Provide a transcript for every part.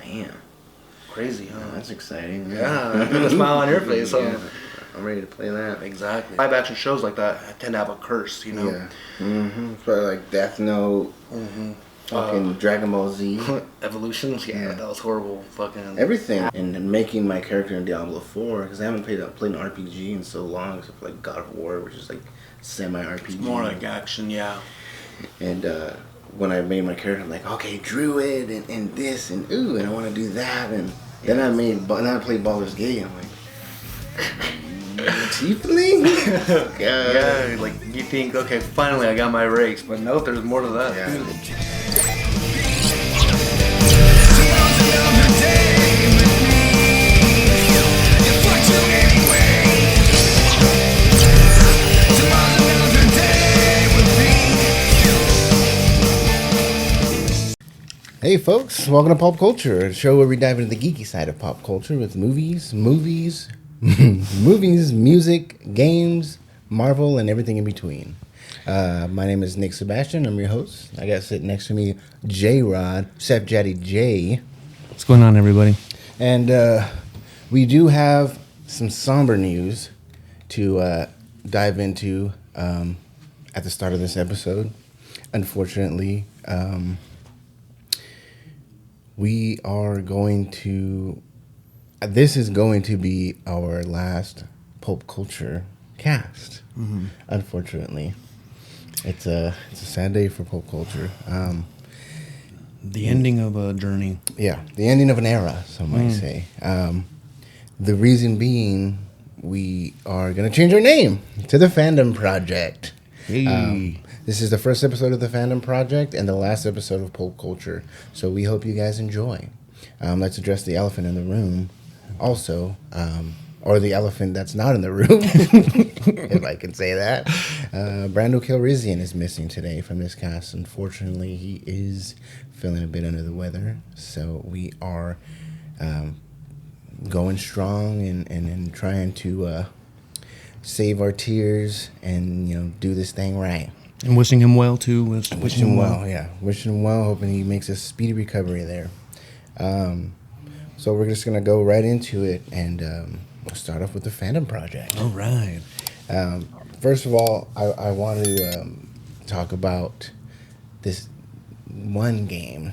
Damn. Crazy, huh? Oh, that's exciting. Yeah, put a smile on your face. So. Yeah. I'm ready to play that. Exactly. Live action shows like that tend to have a curse, you know? Yeah. Mm-hmm. It's probably like Death Note. Mm-hmm. Fucking Dragon Ball Z. Evolution? Yeah, that was horrible. Fucking... Everything. And making my character in Diablo 4, because I haven't played an RPG in so long, except for like God of War, which is like semi-RPG. It's more like action, yeah. And when I made my character, I'm like, okay, Druid and this and ooh, and I want to do that. And then I played Baldurs Gate, and I'm like, tiefling? God. Yeah, like you think, okay, finally I got my race, but nope, there's more to that. Yeah. Hey folks, welcome to Pop Culture, a show where we dive into the geeky side of pop culture with movies, music, games, Marvel, and everything in between. My name is Nik Sebastian. I'm your host. I got sitting next to me J-Rod, Sep Jaddy J. What's going on, everybody? And we do have some somber news to dive into at the start of this episode. Unfortunately, we are going to... This is going to be our last Pulp Culture cast. Mm-hmm. Unfortunately, it's a sad day for Pulp Culture. The ending of a journey. Yeah, the ending of an era, some might say. The reason being, we are going to change our name to the Fandom Project. Hey. This is the first episode of the Fandom Project and the last episode of Pulp Culture. So we hope you guys enjoy. Let's address the elephant in the room. Also, or the elephant that's not in the room, if I can say that. Brando Calrissian is missing today from this cast. Unfortunately, he is feeling a bit under the weather. So we are going strong and trying to save our tears and do this thing right. And wishing him well, too. Wishing him well, yeah. Wishing him well, hoping he makes a speedy recovery there. So we're just going to go right into it and we'll start off with the Fandom Project. All right. First of all, I want to talk about this one game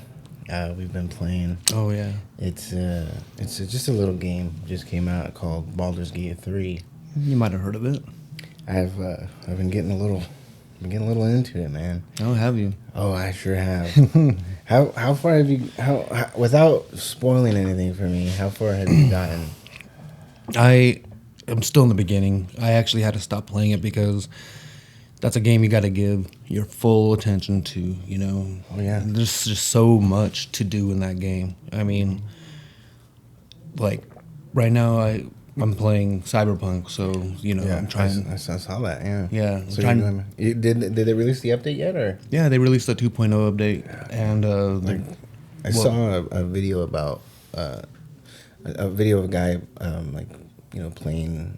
we've been playing. Oh, yeah. It's just a little game. Just came out called Baldurs Gate 3. You might have heard of it. I've been getting a little into it, man. Oh, have you? Oh, I sure have. How far have you? How without spoiling anything for me? How far have you gotten? I am still in the beginning. I actually had to stop playing it because that's a game you got to give your full attention to. Oh yeah. There's just so much to do in that game. I mean, like right now I'm playing Cyberpunk, so I'm trying. I saw that. Yeah. Yeah. So did they release the update yet, or? Yeah, they released a 2.0 update, and I saw a video about a video of a guy playing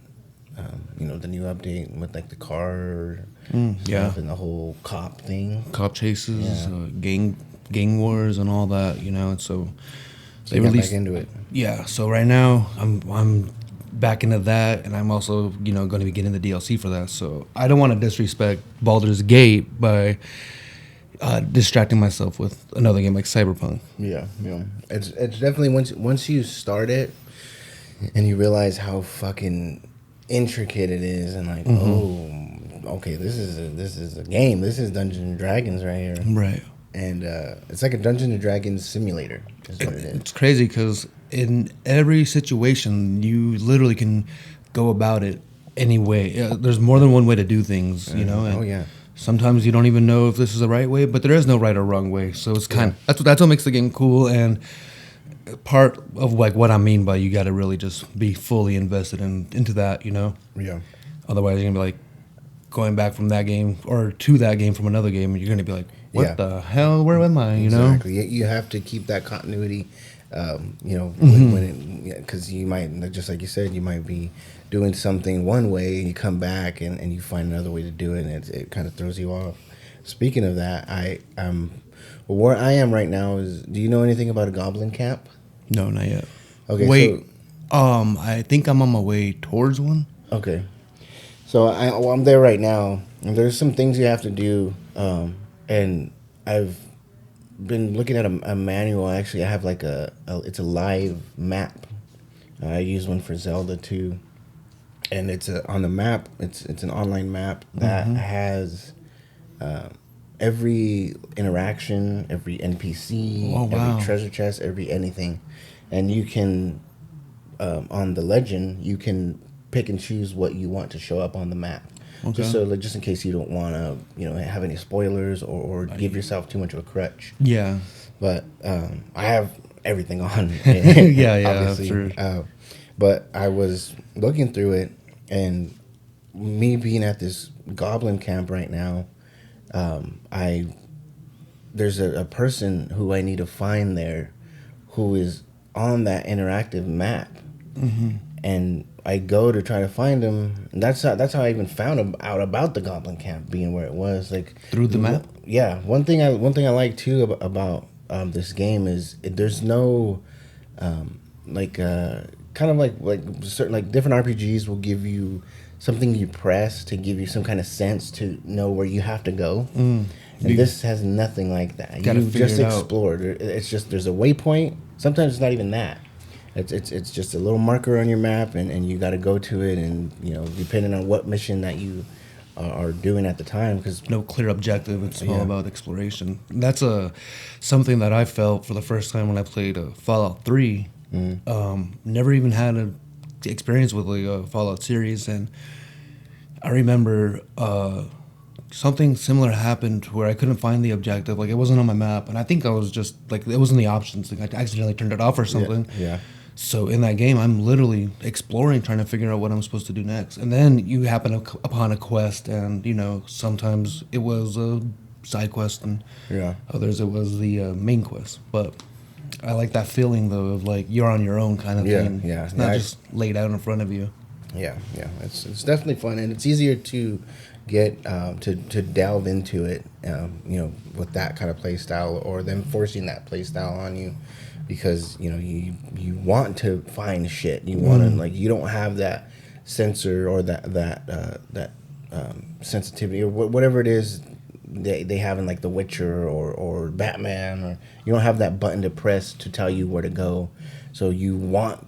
the new update with like the car stuff and the whole cop thing, cop chases, gang wars, and all that. And so they released back into it. Yeah. So right now I'm back into that, and I'm also going to be getting the DLC for that. So I don't want to disrespect Baldur's Gate by distracting myself with another game like Cyberpunk. Yeah. It's definitely once you start it and you realize how fucking intricate it is, and like, oh, okay, this is a game. This is Dungeons and Dragons right here. Right. And it's like a Dungeons and Dragons simulator. Is what it is. It's crazy because in every situation, you literally can go about it any way. There's more than one way to do things, And oh yeah. Sometimes you don't even know if this is the right way, but there is no right or wrong way. So it's that's what makes the game cool, and part of like what I mean by you got to really just be fully invested into that, Yeah. Otherwise, you're gonna be like going back from that game or to that game from another game, and you're gonna be like, what the hell? Where am I? Exactly. You have to keep that continuity. Because you might, just like you said, you might be doing something one way, and you come back and you find another way to do it, and it kind of throws you off. Speaking of that, where I am right now is, do you know anything about a goblin camp? No, not yet. Okay, wait. I think I'm on my way towards one. Okay. So I'm there right now, and there's some things you have to do, and I've been looking at a manual. Actually, I have like it's a live map. I use one for Zelda too, and it's on the map. It's an online map that has every interaction, every NPC, every treasure chest, every anything, and you can on the legend you can pick and choose what you want to show up on the map. Okay. Just in case you don't want to, have any spoilers or give yourself too much of a crutch. Yeah. But I have everything on. yeah, sure. But I was looking through it, and me being at this goblin camp right now, there's a person who I need to find there, who is on that interactive map, and I go to try to find him. And that's how I even found out about the goblin camp being where it was, like through the map. Yeah, one thing I like too about this game is there's no kind of like certain like different RPGs will give you something you press to give you some kind of sense to know where you have to go. And this has nothing like that. You just explored. It's just there's a waypoint. Sometimes it's not even that. It's just a little marker on your map, and you got to go to it, and depending on what mission that you are doing at the time, because no clear objective. It's all about exploration. That's something that I felt for the first time when I played Fallout 3. Never even had an experience with like a Fallout series, and I remember something similar happened where I couldn't find the objective. Like it wasn't on my map, and I think I was just like it wasn't the options. Like I accidentally turned it off or something. Yeah. So in that game, I'm literally exploring, trying to figure out what I'm supposed to do next. And then you happen upon a quest, and sometimes it was a side quest, and others it was the main quest. But I like that feeling though of like you're on your own kind of thing. Yeah, it's not just laid out in front of you. Yeah. It's definitely fun, and it's easier to get to delve into it, with that kind of play style, or them forcing that play style on you, because you want to find shit. You want to like you don't have that sensor or that sensitivity or whatever it is they have in like The Witcher or Batman, or you don't have that button to press to tell you where to go. So you want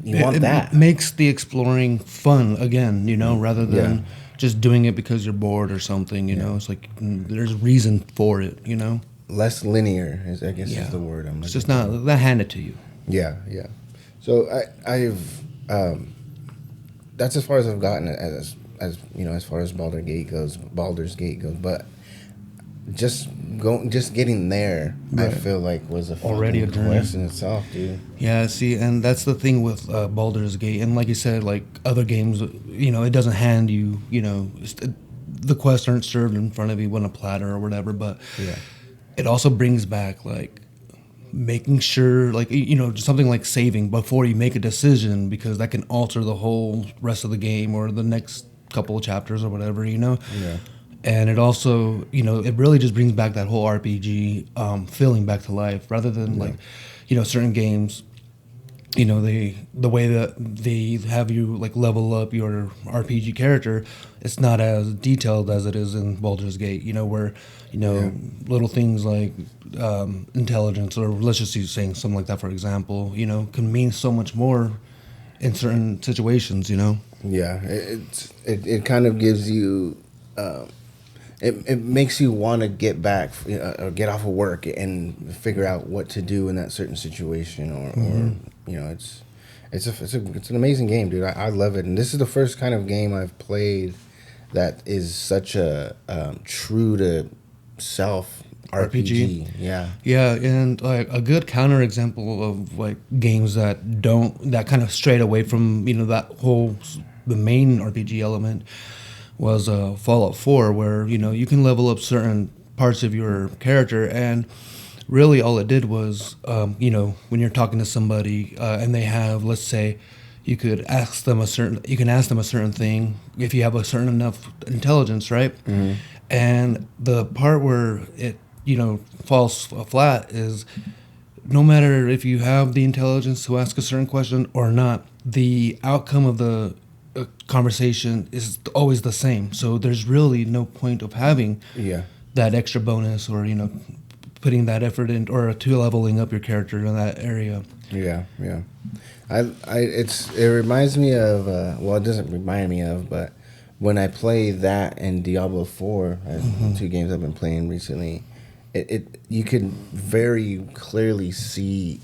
that. It makes the exploring fun again, rather than just doing it because you're bored or something. It's like there's reason for it. Less linear is the word. It's just not handed to you. Yeah. So I've that's as far as I've gotten as far as Baldur's Gate goes. But just getting there, I feel like was already a quest in itself, dude. Yeah, see, and that's the thing with Baldur's Gate, and like you said, like other games, it doesn't hand you, the quests aren't served in front of you on a platter or whatever, but it also brings back like making sure, like something like saving before you make a decision, because that can alter the whole rest of the game or the next couple of chapters or whatever, Yeah. And it also, it really just brings back that whole RPG feeling back to life, rather than like, certain games, the way that they have you like level up your RPG character, it's not as detailed as it is in Baldur's Gate, where, little things like intelligence, or let's just use saying something like that, for example, can mean so much more in certain situations, Yeah, it kind of gives you... It makes you want to get back or get off of work and figure out what to do in that certain situation, or it's an amazing game, dude. I love it, and this is the first kind of game I've played that is such a true to self RPG. Yeah, and like a good counter example of like games that kind of strayed away from the main RPG element was Fallout 4, where you can level up certain parts of your character, and really all it did was when you're talking to somebody and they have, let's say, you can ask them a certain thing if you have a certain enough intelligence, right? And the part where it falls flat is no matter if you have the intelligence to ask a certain question or not, the outcome of the conversation is always the same. So there's really no point of having that extra bonus, or putting that effort in, or to leveling up your character in that area. Yeah. It reminds me of well, it doesn't remind me of, but when I play that and Diablo 4, two games I've been playing recently, you can very clearly see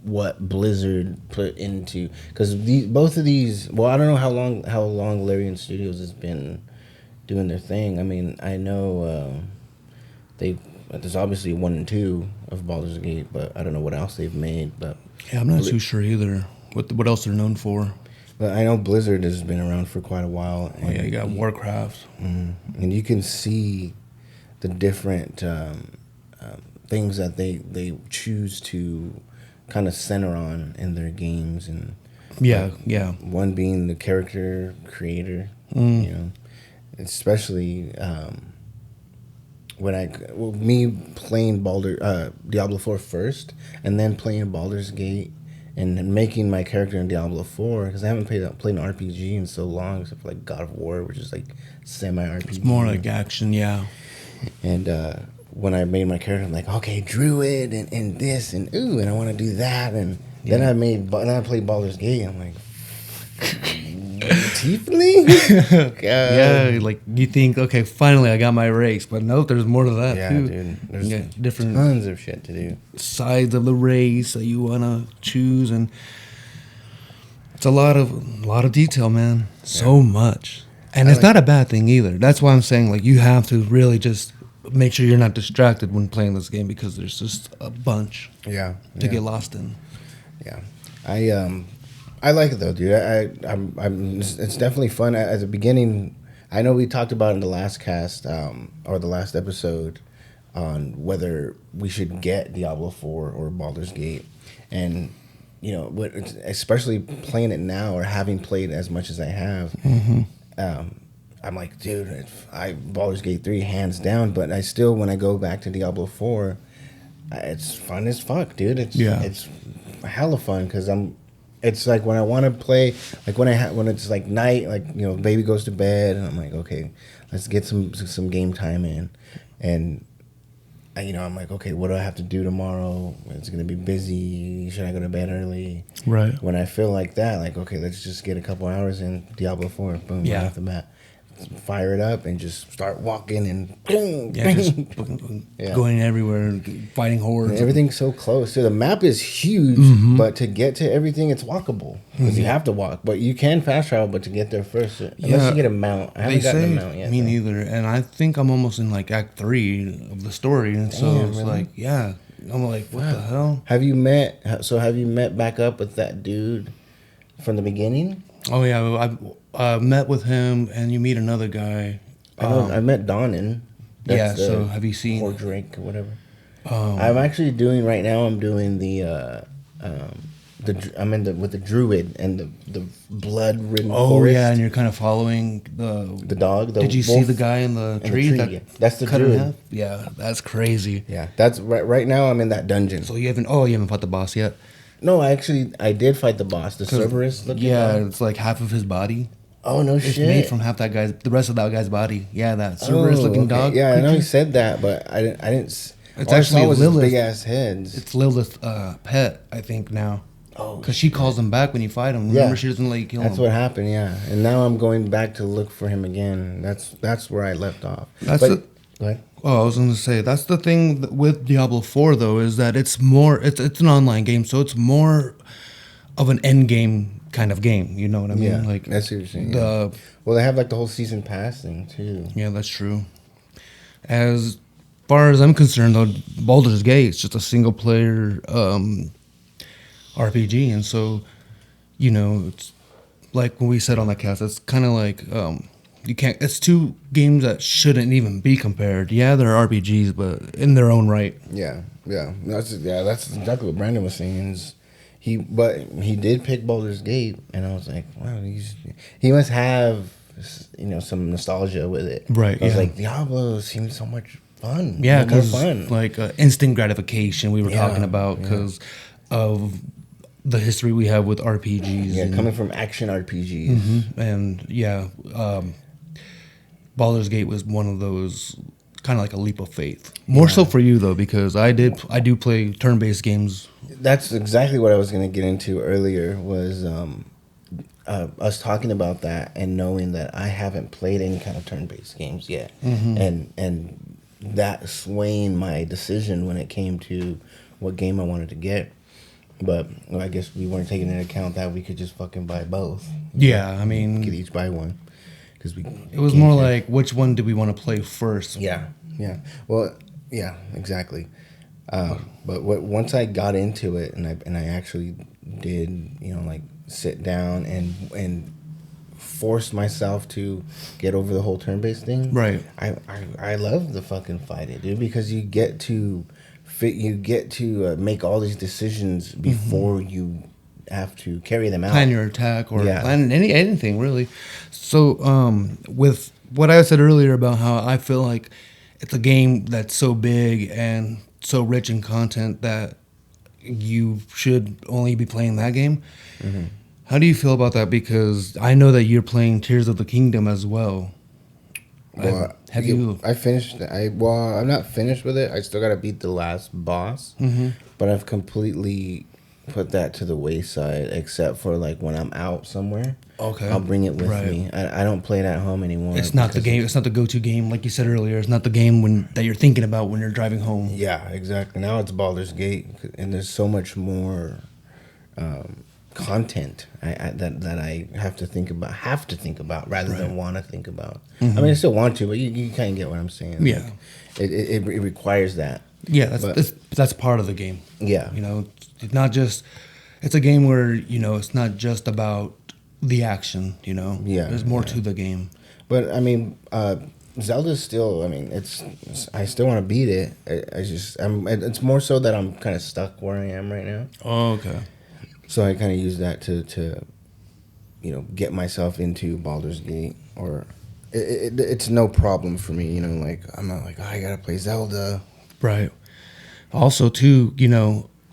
what Blizzard put into, because both of these. Well, I don't know how long Larian Studios has been doing their thing. I mean, I know there's obviously 1 and 2 of Baldur's Gate, but I don't know what else they've made. But yeah, I'm not too sure either. What else they're known for? But I know Blizzard has been around for quite a while. And you got Warcraft, and you can see the different things that they choose to kind of center on in their games, and one being the character creator, especially me playing Diablo 4 first, and then playing Baldur's Gate, and making my character in Diablo 4, because I haven't played an RPG in so long, except for like God of War, which is like semi-RPG. It's more like action, yeah. And when I made my character, I'm like, okay, Druid and this and and I want to do that, and then I played Baldur's Gate. I'm like, Tiefling? Yeah, like you think, okay, finally I got my race, but no, there's more to that too. Dude, there's different tons of shit to do. Sides of the race that you wanna choose, and it's a lot of detail, man. So much, and it's not a bad thing either. That's why I'm saying, like, you have to really just make sure you're not distracted when playing this game, because there's just a bunch to get lost in. Yeah, I like it though, dude. It's definitely fun. At the beginning, I know we talked about in the last cast or the last episode on whether we should get Diablo 4 or Baldur's Gate, and especially playing it now, or having played as much as I have. I'm like, dude, Baldur's Gate 3 hands down, but I still, when I go back to Diablo 4, it's fun as fuck, dude. It's hella fun, because it's like when I want to play, like when it's like night, like baby goes to bed, and I'm like, okay, let's get some game time in, and I'm like, okay, what do I have to do tomorrow? It's gonna be busy. Should I go to bed early? Right. When I feel like that, like, okay, let's just get a couple hours in Diablo 4, boom, right off the bat. Fire it up and just start walking and going everywhere and fighting hordes. And everything's so close. So the map is huge, but to get to everything, it's walkable, because you have to walk. But you can fast travel, but to get there first, unless you get a mount. I haven't gotten a mount yet. Me neither. And I think I'm almost in like Act 3 of the story, and so it's really? I'm like, what the hell? Have you met back up with that dude from the beginning? Oh yeah, I met with him, and you meet another guy. I met Donnan. So have you seen or Drake or whatever? I'm actually doing right now. I'm doing with the druid and the blood-ridden forest. Yeah, and you're kind of following the dog. Did you see the guy in the tree? That's the cut druid. In half? Yeah, that's crazy. Yeah, that's right now. I'm in that dungeon. So you haven't fought the boss yet? No, I did fight the boss, the Cerberus looking dog. It's like half of his body. Oh, no shit. It's made from the rest of that guy's body. Yeah, that Cerberus looking dog. Yeah, creature. I know he said that, but I didn't. It's actually Lilith. Big ass heads. It's Lilith's pet, I think, now. Oh, because she calls him back when you fight him. Remember, she doesn't let you kill him. That's what happened. Yeah, and now I'm going back to look for him again. That's where I left off. Go ahead. Oh, I was going to say, that's the thing with Diablo 4, though, is that it's an online game, so it's more of an end game kind of game. You know what I mean? Yeah, like, that's what you're saying. Well, they have like the whole season pass thing, too. Yeah, that's true. As far as I'm concerned, though, Baldur's Gate is just a single-player RPG, and so, it's like when we said on that cast, it's kind of like... it's two games that shouldn't even be compared. Yeah, they're RPGs, but in their own right. Yeah. That's exactly what Brando was saying. He did pick Baldur's Gate, and I was like, wow, he must have some nostalgia with it. Right. I was like, Diablo seems so much fun. Yeah, more because fun. like instant gratification we were Yeah, talking about because of the history we have with RPGs. Yeah, and, coming from action RPGs. and Baldur's Gate was one of those kind of like a leap of faith. More so for you though, because I do play turn-based games. That's exactly what I was going to get into earlier. Was us talking about that and knowing that I haven't played any kind of turn-based games yet, and that swaying my decision when it came to what game I wanted to get. But I guess we weren't taking into account that we could just fucking buy both. Yeah, I mean, We could each buy one because we. it was more like which one do we want to play first? Yeah. Well, yeah, exactly. But once I got into it and I actually did, like sit down and force myself to get over the whole turn-based thing. Right. I love the fucking fighting, dude, because you get to make all these decisions before you have to carry them out. Plan your attack or plan anything really. So with what I said earlier about how I feel like it's a game that's so big and so rich in content that you should only be playing that game. Mm-hmm. How do you feel about that? Because I know that you're playing Tears of the Kingdom as well. Well, I finished. I'm not finished with it. I still got to beat the last boss, but I've completely put that to the wayside. Except for like when I'm out somewhere, I'll bring it with me. I don't play it at home anymore. It's not the game. It's not the go-to game, like you said earlier. It's not the game that you're thinking about when you're driving home. Yeah, exactly. Now it's Baldur's Gate, and there's so much more content that I have to think about rather than want to think about. I mean, I still want to, but you kind of get what I'm saying. Yeah, like, it requires that. Yeah, that's part of the game. Yeah, it's not just. It's a game where it's not just about the action. Yeah, there's more to the game. But I mean, Zelda's still. I mean, I still want to beat it. It's more so that I'm kind of stuck where I am right now. Oh, okay. So I kind of use that to get myself into Baldur's Gate, or it's no problem for me. Like I'm not like, I gotta play Zelda. Right. Also, too,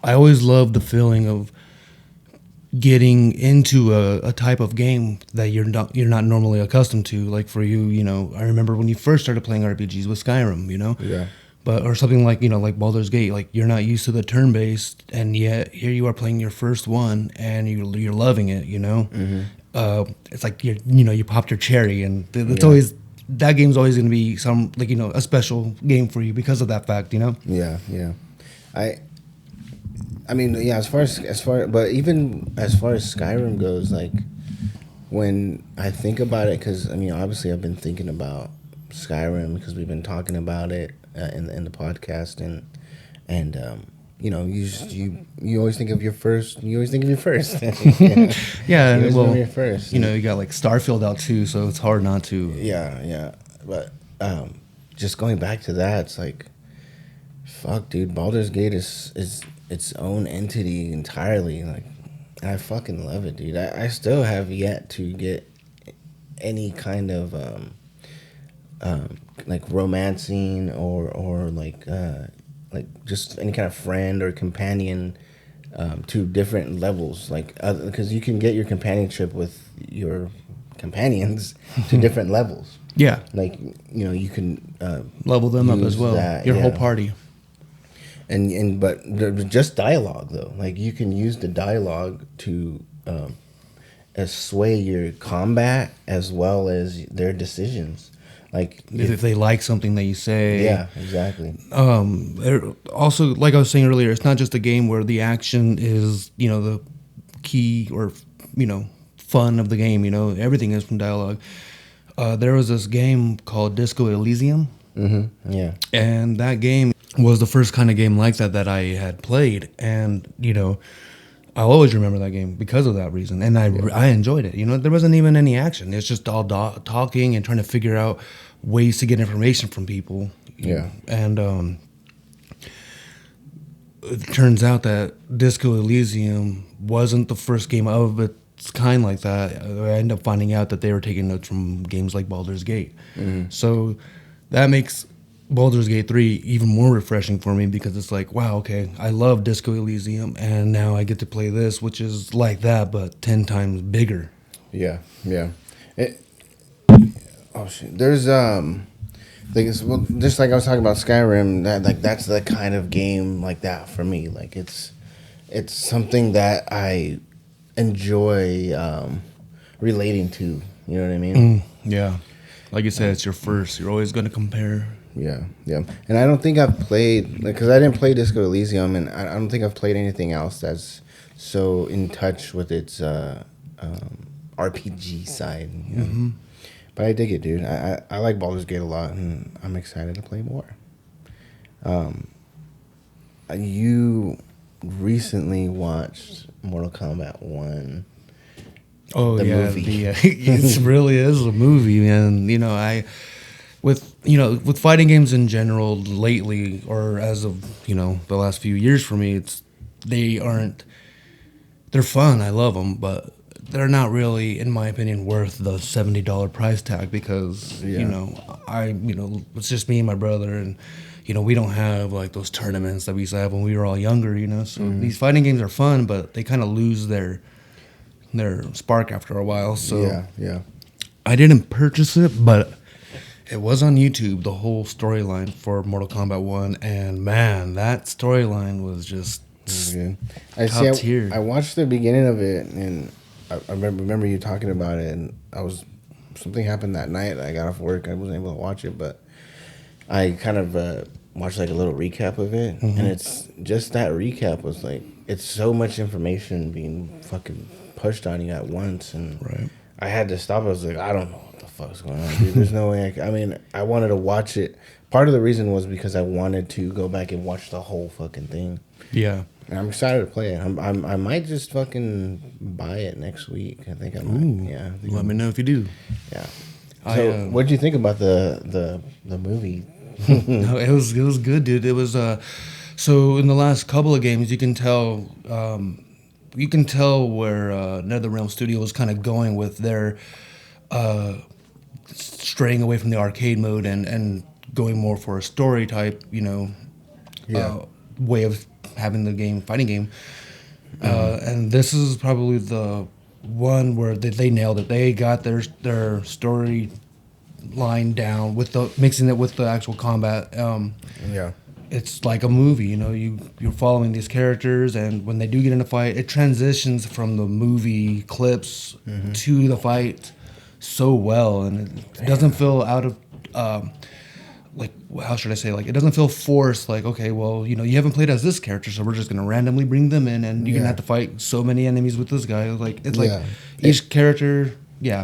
I always love the feeling of getting into a type of game that you're not normally accustomed to. Like for you, I remember when you first started playing RPGs with Skyrim. Yeah. But or something like like Baldur's Gate, like you're not used to the turn-based, and yet here you are playing your first one, and you're loving it. It's like you popped your cherry, and it's always that game's always going to be some a special game for you because of that fact. Yeah. I mean, yeah. As far, but even as far as Skyrim goes, like when I think about it, because I mean, obviously I've been thinking about Skyrim because we've been talking about it. In the podcast and you always think of your first. You always think of your first. Yeah, well, your first. You got like Starfield out too, so it's hard not to. Yeah. But just going back to that, it's like, fuck, dude. Baldur's Gate is its own entity entirely. Like, I fucking love it, dude. I still have yet to get any kind of like romancing or like just any kind of friend or companion to different levels, like because you can get your companionship with your companions to different levels. Yeah, like you can level them up as well. Your whole party. But just dialogue though, like you can use the dialogue to sway your combat as well as their decisions. Like if they like something that you say. Yeah, exactly. Also, like I was saying earlier, it's not just a game where the action is, the key or, fun of the game. Everything is from dialogue. There was this game called Disco Elysium. Mm-hmm. Yeah. And that game was the first kind of game like that I had played. And, I'll always remember that game because of that reason. And I enjoyed it. There wasn't even any action. It's just all talking and trying to figure out ways to get information from people. Yeah. And it turns out that Disco Elysium wasn't the first game of its kind like that. I ended up finding out that they were taking notes from games like Baldur's Gate. Mm-hmm. So that makes Baldur's Gate 3 even more refreshing for me because it's like, wow, okay, I love Disco Elysium, and now I get to play this, which is like that, but 10 times bigger. Yeah, yeah. Oh shit. There's well, just like I was talking about Skyrim, that's the kind of game like that for me. Like it's something that I enjoy relating to. You know what I mean? Yeah. Like you said, it's your first. You're always going to compare. Yeah, yeah. And I don't think I've played, because I didn't play Disco Elysium, and I don't think I've played anything else that's so in touch with its RPG side. You know? Mm-hmm. But I dig it, dude. I like Baldur's Gate a lot, and I'm excited to play more. You recently watched Mortal Kombat 1. Oh, the yeah. movie. It really is a movie, man. You know, with fighting games in general lately, or as of, the last few years for me, they're fun. I love them, but they're not really, in my opinion, worth the $70 price tag because, it's just me and my brother, and, we don't have like those tournaments that we used to have when we were all younger, So these fighting games are fun, but they kind of lose their spark after a while. So yeah. I didn't purchase it, but it was on YouTube, the whole storyline for Mortal Kombat 1, and man, that storyline was just top tier. I watched the beginning of it, and I remember you talking about it, and something happened that night. I got off work, I wasn't able to watch it, but I kind of watched like a little recap of it, and it's just that recap was like, it's so much information being fucking pushed on you at once, and right. I had to stop. I was like, I don't know what the fuck's going on, dude. There's no way I wanted to watch it. Part of the reason was because I wanted to go back and watch the whole fucking thing. Yeah. And I'm excited to play it. I might just fucking buy it next week. I think I might. Ooh, Yeah. let me know if you do. Yeah. So, what did you think about the movie? No, it was good, dude. It was so in the last couple of games, you can tell where NetherRealm Studio was kind of going with their straying away from the arcade mode and going more for a story type, way of having the fighting game. And this is probably the one where they nailed it. They got their story line down with mixing it with the actual combat. It's like a movie, you're following these characters, and when they do get in a fight, it transitions from the movie clips to the fight so well, and it doesn't feel out of like, how should I say, like, it doesn't feel forced, like, okay, well, you haven't played as this character, so we're just gonna randomly bring them in, and you're gonna have to fight so many enemies with this guy. Like, it's like each character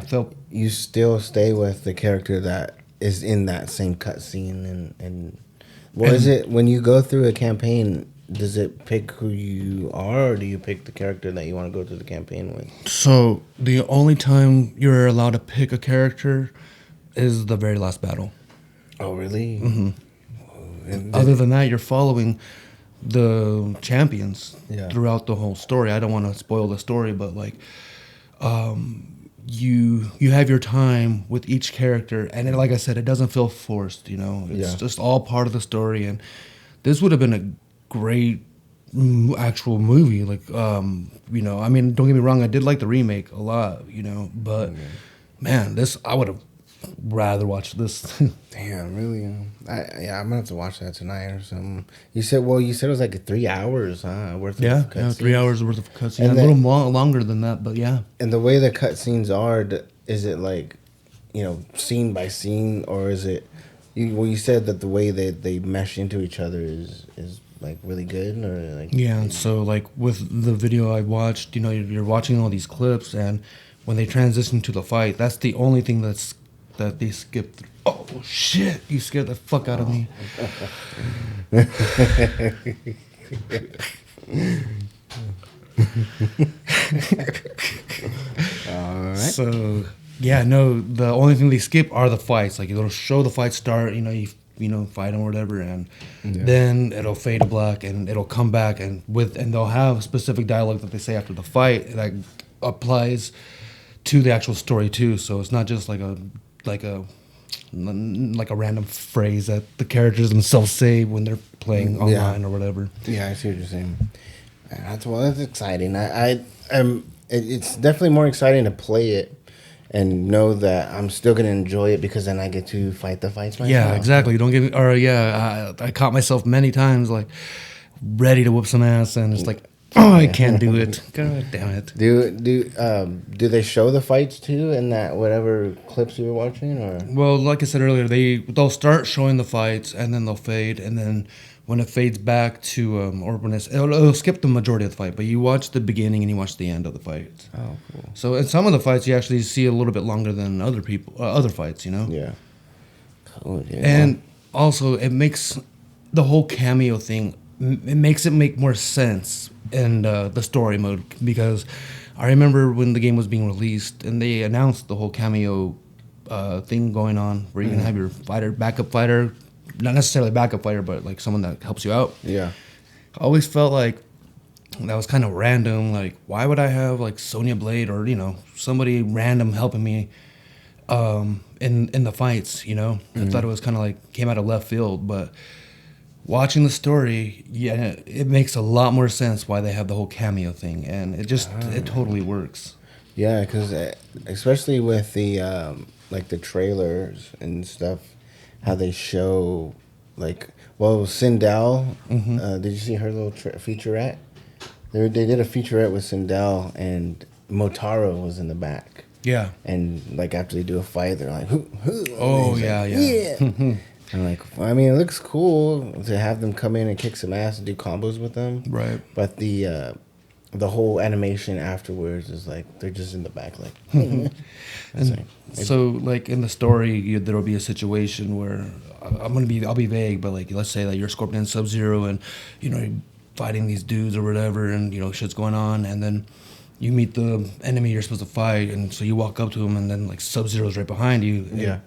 felt, you still stay with the character that is in that same cutscene, and is it when you go through a campaign, does it pick who you are, or do you pick the character that you want to go through the campaign with? So the only time you're allowed to pick a character is the very last battle. Oh, really? Mm-hmm. Other than that, you're following the champions throughout the whole story. I don't want to spoil the story, but like, you have your time with each character, and like I said, it doesn't feel forced. It's just all part of the story, and this would have been a great actual movie. Like, don't get me wrong, I did like the remake a lot, but man, this, I would have rather watched this. Damn, really? I'm gonna have to watch that tonight or something. You said it was like 3 hours, worth of cutscenes? 3 hours worth of cutscenes. A little longer than that, but yeah. And the way the cutscenes are, is it like, scene by scene, or is it? You said that the way that they mesh into each other is like really good, or like. Yeah, and so like with the video I watched, you're watching all these clips, and when they transition to the fight, that's the only thing that they skipped. Oh shit! You scared the fuck out of me. All right. So the only thing they skip are the fights. Like, it'll show the fight start. You fight them or whatever, and then it'll fade to black, and it'll come back, and they'll have specific dialogue that they say after the fight that applies to the actual story too. So it's not just like a like a random phrase that the characters themselves say when they're playing online or whatever. Yeah, I see what you're saying. That's exciting. It's definitely more exciting to play it and know that I'm still gonna enjoy it because then I get to fight the fights myself. Yeah, exactly. Don't get me. Or I caught myself many times like ready to whoop some ass, and it's like, oh, I can't do it. God damn it. Do they show the fights too in that whatever clips you were watching, or? Well, like I said earlier, they'll start showing the fights and then they'll fade, and then when it fades back to or when it'll skip the majority of the fight, but you watch the beginning and you watch the end of the fight. Oh, cool. So in some of the fights, you actually see a little bit longer than other fights, you know. Yeah. Cool. Yeah. And also, it makes the whole cameo thing. It makes it make more sense in the story mode, because I remember when the game was being released and they announced the whole cameo thing going on, where you can have your backup fighter, not necessarily backup fighter, but like someone that helps you out. Yeah. I always felt like that was kind of random. Like, why would I have like Sonya Blade or somebody random helping me in the fights? I thought it was kind of like came out of left field, but watching the story, it makes a lot more sense why they have the whole cameo thing, and it totally works. Yeah, because especially with the like the trailers and stuff, how they show Sindel. Did you see her little featurette? They did a featurette with Sindel, and Motaro was in the back. Yeah. And like after they do a fight, they're like, "Who?" Oh like, yeah. I'm like, I mean, it looks cool to have them come in and kick some ass and do combos with them. Right. But the whole animation afterwards is like they're just in the back, like. And so, like in the story, there will be a situation where I'll be vague, but like let's say that you're Scorpion and Sub-Zero, and you're fighting these dudes or whatever, and shit's going on, and then you meet the enemy you're supposed to fight, and so you walk up to him, and then like Sub-Zero's right behind you. Yeah.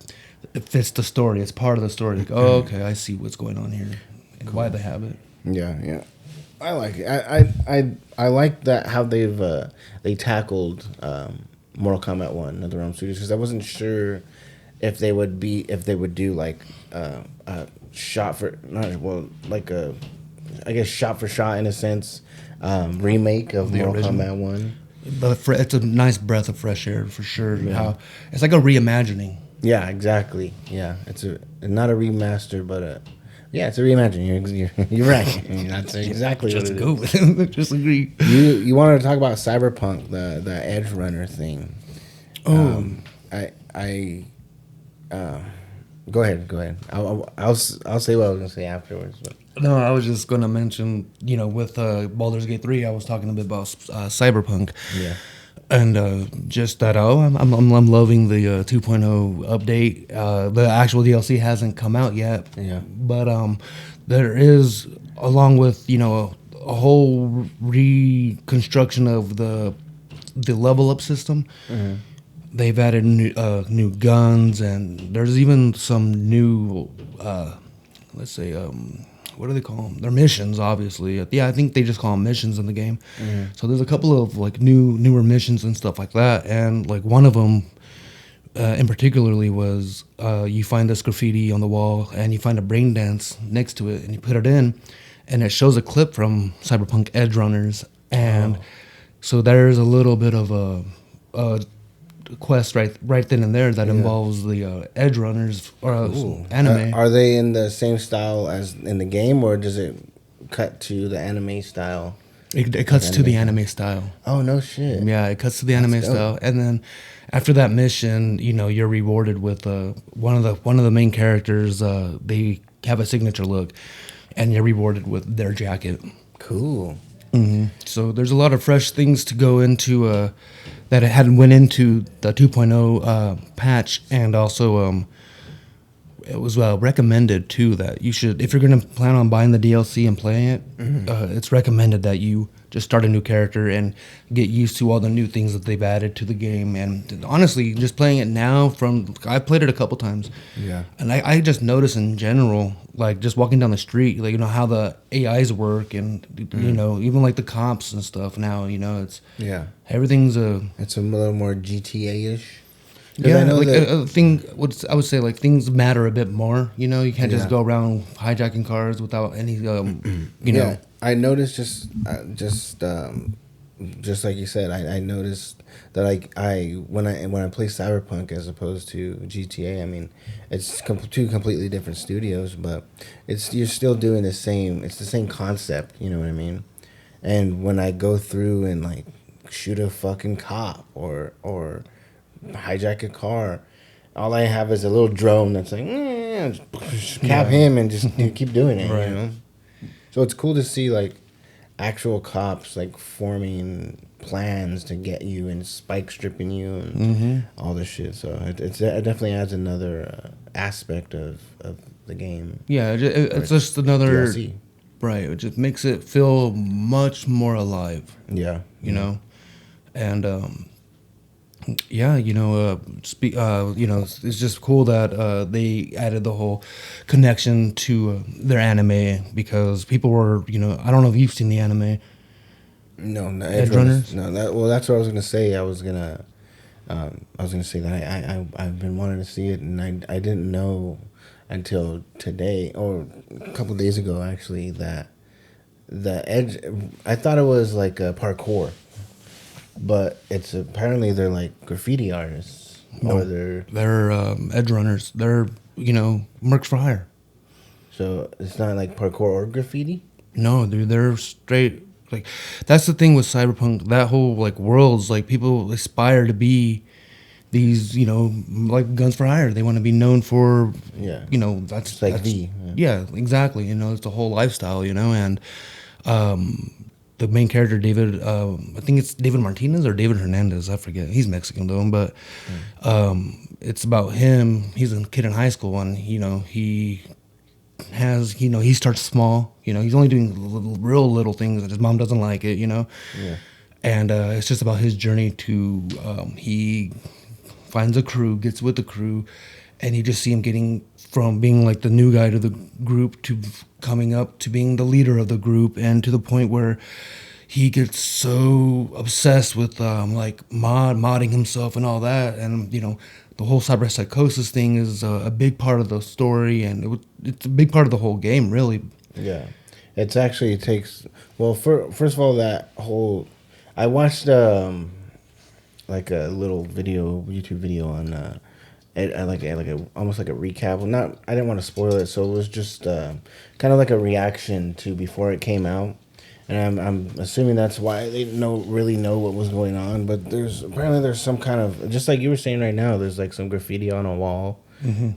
It fits the story. It's part of the story. Like, oh, okay, I see what's going on here and why they have it. Yeah. I like it. I like that how they tackled Mortal Kombat 1 at the Realm Studios, because I wasn't sure if they would do like shot for shot in a sense remake of The Mortal original. Kombat 1. But it's a nice breath of fresh air for sure. Yeah. How it's like a reimagining. Yeah, exactly. Yeah, it's not a remaster, but it's a reimagining. You're right. That's exactly what it is. Just go with it. Just agree. You wanted to talk about Cyberpunk, the Edge Runner thing. Oh, Go ahead. I'll say what I was gonna say afterwards. But. no, I was just gonna mention, with Baldur's Gate 3, I was talking a bit about Cyberpunk. Yeah. And just that, I'm loving the 2.0 update. The actual DLC hasn't come out yet. Yeah. But there is, along with a whole reconstruction of the level up system. Mm-hmm. They've added new guns, and there's even some new, let's say, what do they call them? They're missions, obviously. Yeah, I think they just call them missions in the game. Mm-hmm. So there's a couple of like newer missions and stuff like that, and like one of them, in particularly, was you find this graffiti on the wall, and you find a brain dance next to it, and you put it in, and it shows a clip from Cyberpunk Edge Runners, and so there's a little bit of a quest right then and there that involves the Edge Runners or anime. Are they in the same style as in the game, or does it cut to the anime style? It cuts to the anime style. Oh, no shit. Yeah, it cuts to the anime style, and then after that mission, you're rewarded with one of the main characters. They have a signature look, and you're rewarded with their jacket. Cool. Mm-hmm. So there's a lot of fresh things to go into that it hadn't went into the 2.0 patch, and also it was recommended too that you should, if you're going to plan on buying the DLC and playing it, it's recommended that you just start a new character and get used to all the new things that they've added to the game. And honestly, just playing it now, I played it a couple times, and I just noticed in general, like just walking down the street, like how the AIs work, and even like the cops and stuff now, it's everything's it's a little more GTA-ish. 'Cause I know like that- I would say like things matter a bit more. You know, you can't just Yeah. go around hijacking cars without any, you know. I noticed just like you said, I noticed that when I play Cyberpunk as opposed to GTA, I mean, it's two completely different studios, but you're still doing the same. It's the same concept, you know what I mean? And when I go through and like shoot a fucking cop or hijack a car, all I have is a little drone that's like, just cap him and just keep doing it, Right. you know? So it's cool to see like actual cops like forming plans to get you and spike stripping you and all this shit. So it definitely adds another aspect of the game. Yeah, it's just another DLC. right. It just makes it feel much more alive. Yeah, You know, and yeah, you know, you know, it's just cool that they added the whole connection to their anime because people were, you know, I don't know if you've seen the anime. No, Edge Runners? No, that's what I was gonna say. I was gonna say that I've been wanting to see it, and I didn't know until today or a couple of days ago actually that the Edge. I thought it was like a parkour, but it's apparently they're like graffiti artists or They're edge runners. They're, you know, mercs for hire. so it's not like parkour or graffiti. No, dude, they're straight. Like, that's the thing with Cyberpunk. That whole like world's like people aspire to be these, you know, like guns for hire. They want to be known for, Yeah. you know, that's It's like that's, V. Yeah, exactly. You know, it's the whole lifestyle. You know, and the main character David, I think it's David Martinez or David Hernandez. I forget. He's Mexican though, but it's about him. He's a kid in high school, and you know he has, you know, he starts small. You know, he's only doing real little things that his mom doesn't like it. You know, Yeah. and it's just about his journey to he finds a crew, gets with the crew, and you just see him getting from being like the new guy to the group to coming up to being the leader of the group, and to the point where he gets so obsessed with like modding himself and all that, and you know the whole cyber psychosis thing is a big part of the story, and it's a big part of the whole game, really. Yeah, it's actually it takes well. First of all, that whole I watched like a little YouTube video on like a almost like a recap. Well, not I didn't want to spoil it, so it was just kind of like a reaction to before it came out, and I'm assuming that's why they didn't really know what was going on. But apparently there's some kind of, just like you were saying right now, there's like some graffiti on a wall.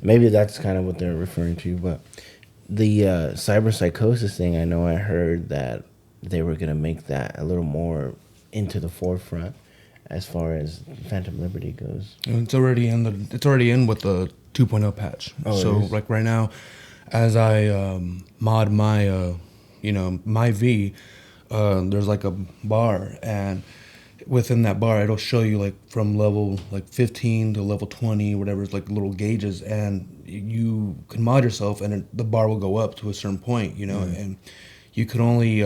Maybe that's kind of what they're referring to, but. The cyber psychosis thing, I know I heard that they were gonna make that a little more into the forefront as far as Phantom Liberty goes. And it's already in with the 2.0 patch. Oh, so it is? like right now, as I mod my you know, my V, there's like a bar, and within that bar it'll show you like from level like 15 to level 20, whatever, it's like little gauges, and you can mod yourself, and the bar will go up to a certain point, you know, and you can only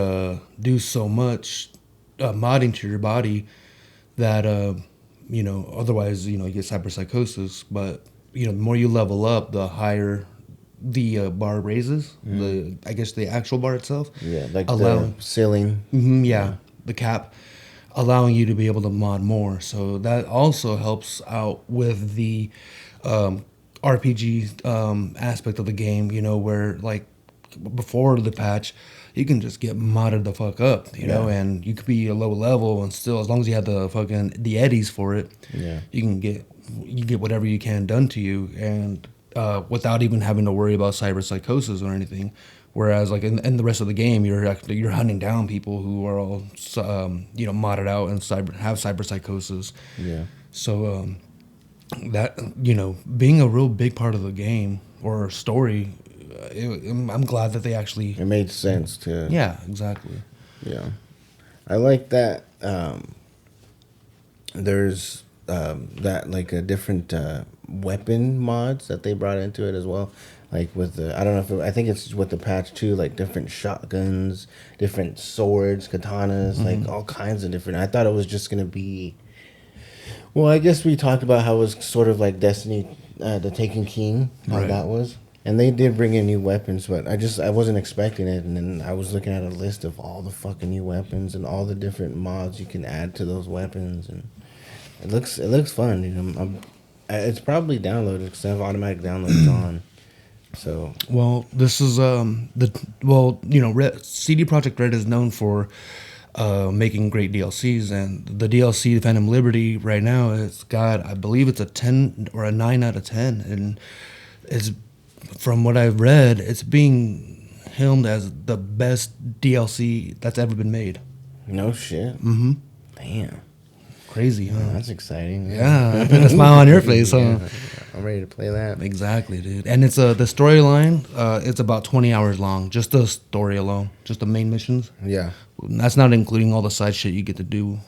do so much modding to your body that you know, otherwise, you know, you get cyber psychosis. But you know, the more you level up, the higher the bar raises. I guess the actual bar itself. Yeah, like allowing the ceiling. the cap, allowing you to be able to mod more. So that also helps out with the RPG aspect of the game, you know, where like before the patch, you can just get modded the fuck up, you know, and you could be a low level and still, as long as you have the eddies for it, you can get whatever you can done to you, and without even having to worry about cyber psychosis or anything. Whereas like in the rest of the game, you're hunting down people who are all you know, modded out and have cyber psychosis. Yeah. So that, you know, being a real big part of the game or story, I'm glad that they actually. It made sense to. Yeah, exactly. Yeah, I like that. There's that like a different weapon mods that they brought into it as well. Like with the, I don't know if I think it's with the patch too, like different shotguns, different swords, katanas, like all kinds of different. I thought it was just gonna be Well, I guess we talked about how it was sort of like Destiny, the Taken King, how Right. that was. And they did bring in new weapons, but I wasn't expecting it. And then I was looking at a list of all the fucking new weapons and all the different mods you can add to those weapons, and it looks fun. You know, it's probably downloaded because I have automatic downloads on. So Well, this is CD Projekt Red is known for making great DLCs, and the DLC Phantom Liberty right now it's got, I believe it's a 10 or a 9 out of 10, and it's, from what I've read, it's being hailed as the best DLC that's ever been made. no shit. Mm-hmm. Damn. Crazy, huh? That's exciting. Yeah, I put a smile on your face, huh? Yeah, I'm ready to play that. Exactly, dude. And it's the storyline. It's about 20 hours long, just the story alone, just the main missions. Yeah. That's not including all the side shit you get to do.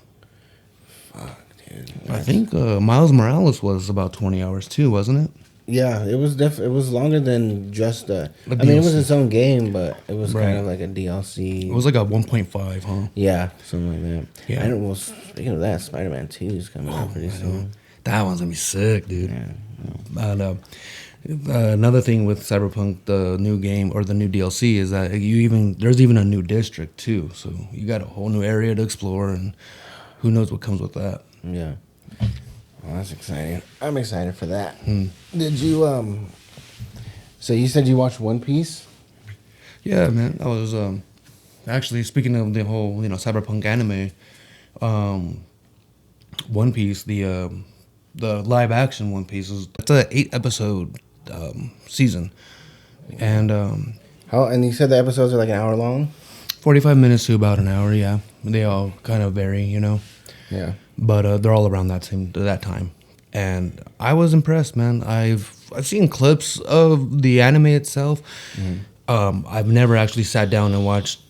Fuck, dude. I think Miles Morales was about 20 hours too, wasn't it? Yeah, it was it was longer than just A I mean, it was DLC. its own game, but it was Right. kind of like a DLC. It was like a 1.5, huh? Yeah, something like that. Yeah. And well, speaking of that, Spider-Man 2 is coming out pretty soon. That one's gonna be sick, dude. Yeah. And another thing with Cyberpunk, the new game or the new DLC, is that there's even a new district too. So you got a whole new area to explore, and who knows what comes with that. Yeah. Well, that's exciting. I'm excited for that. Hmm. Did you So you said you watched One Piece? Yeah, man. I was actually, speaking of the whole Cyberpunk anime, One Piece, the live action One Piece it's a 8-episode season, and And you said the episodes are like an hour long? 45 minutes to about an hour. Yeah, they all kind of vary, Yeah. but they're all around that time. And I was impressed, man. I've seen clips of the anime itself. I've never actually sat down and watched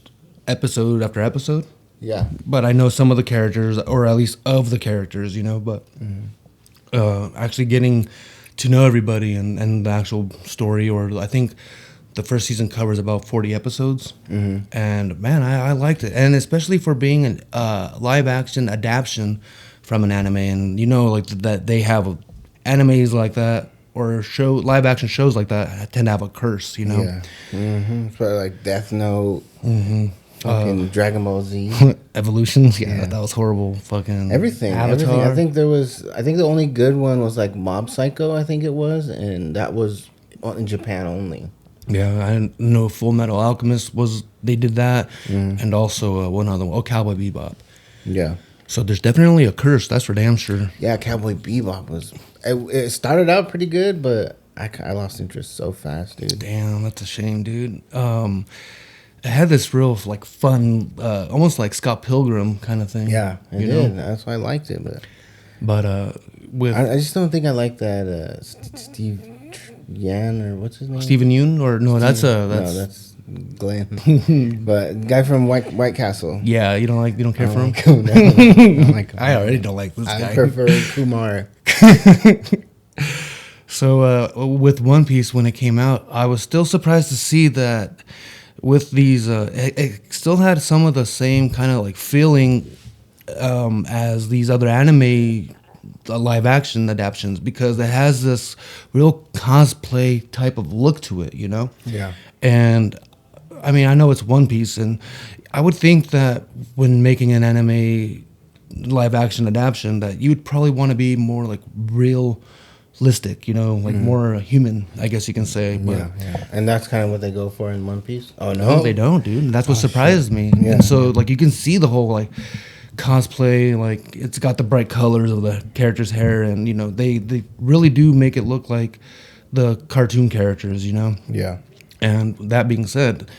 episode after episode. Yeah. But I know some of the characters, or at least of the characters, But actually getting to know everybody and the actual story, or I think the first season covers about 40 episodes. And man, I liked it, and especially for being a live action adaptation from an anime, and like that they have animes like that or live action shows like that tend to have a curse, Yeah. It's probably like Death Note. Fucking Dragon Ball Z. Evolutions, yeah, Yeah. that was horrible. Fucking Everything. Avatar. I think the only good one was like Mob Psycho, I think it was, and that was in Japan only. Yeah, I know Full Metal Alchemist they did that, and also one other one, Cowboy Bebop. Yeah. So there's definitely a curse, that's for damn sure. Yeah, Cowboy Bebop it started out pretty good, but I lost interest so fast, dude. Damn, that's a shame, dude. It had this real like fun, almost like Scott Pilgrim kind of thing. Yeah, it did. That's why I liked it, but with I just don't think I like that Steve Yan, or what's his name? Stephen Yoon, or no, that's that's Glenn. But guy from White Castle. yeah. You don't care for him. No, I don't like him. I already don't like this guy. I prefer Kumar. So with One Piece, when it came out, I was still surprised to see that with these, it still had some of the same kind of like feeling as these other anime live action adaptations, because it has this real cosplay type of look to it, Yeah. And I mean, I know it's One Piece, and I would think that when making an anime live action adaptation, that you'd probably want to be more like realistic, like more human, I guess you can say. But Yeah. And that's kind of what they go for in One Piece. Oh no, they don't, dude. And that's what surprised me. Yeah. And so, like, you can see the whole like cosplay, like it's got the bright colors of the characters' hair, and they really do make it look like the cartoon characters, Yeah. And that being said,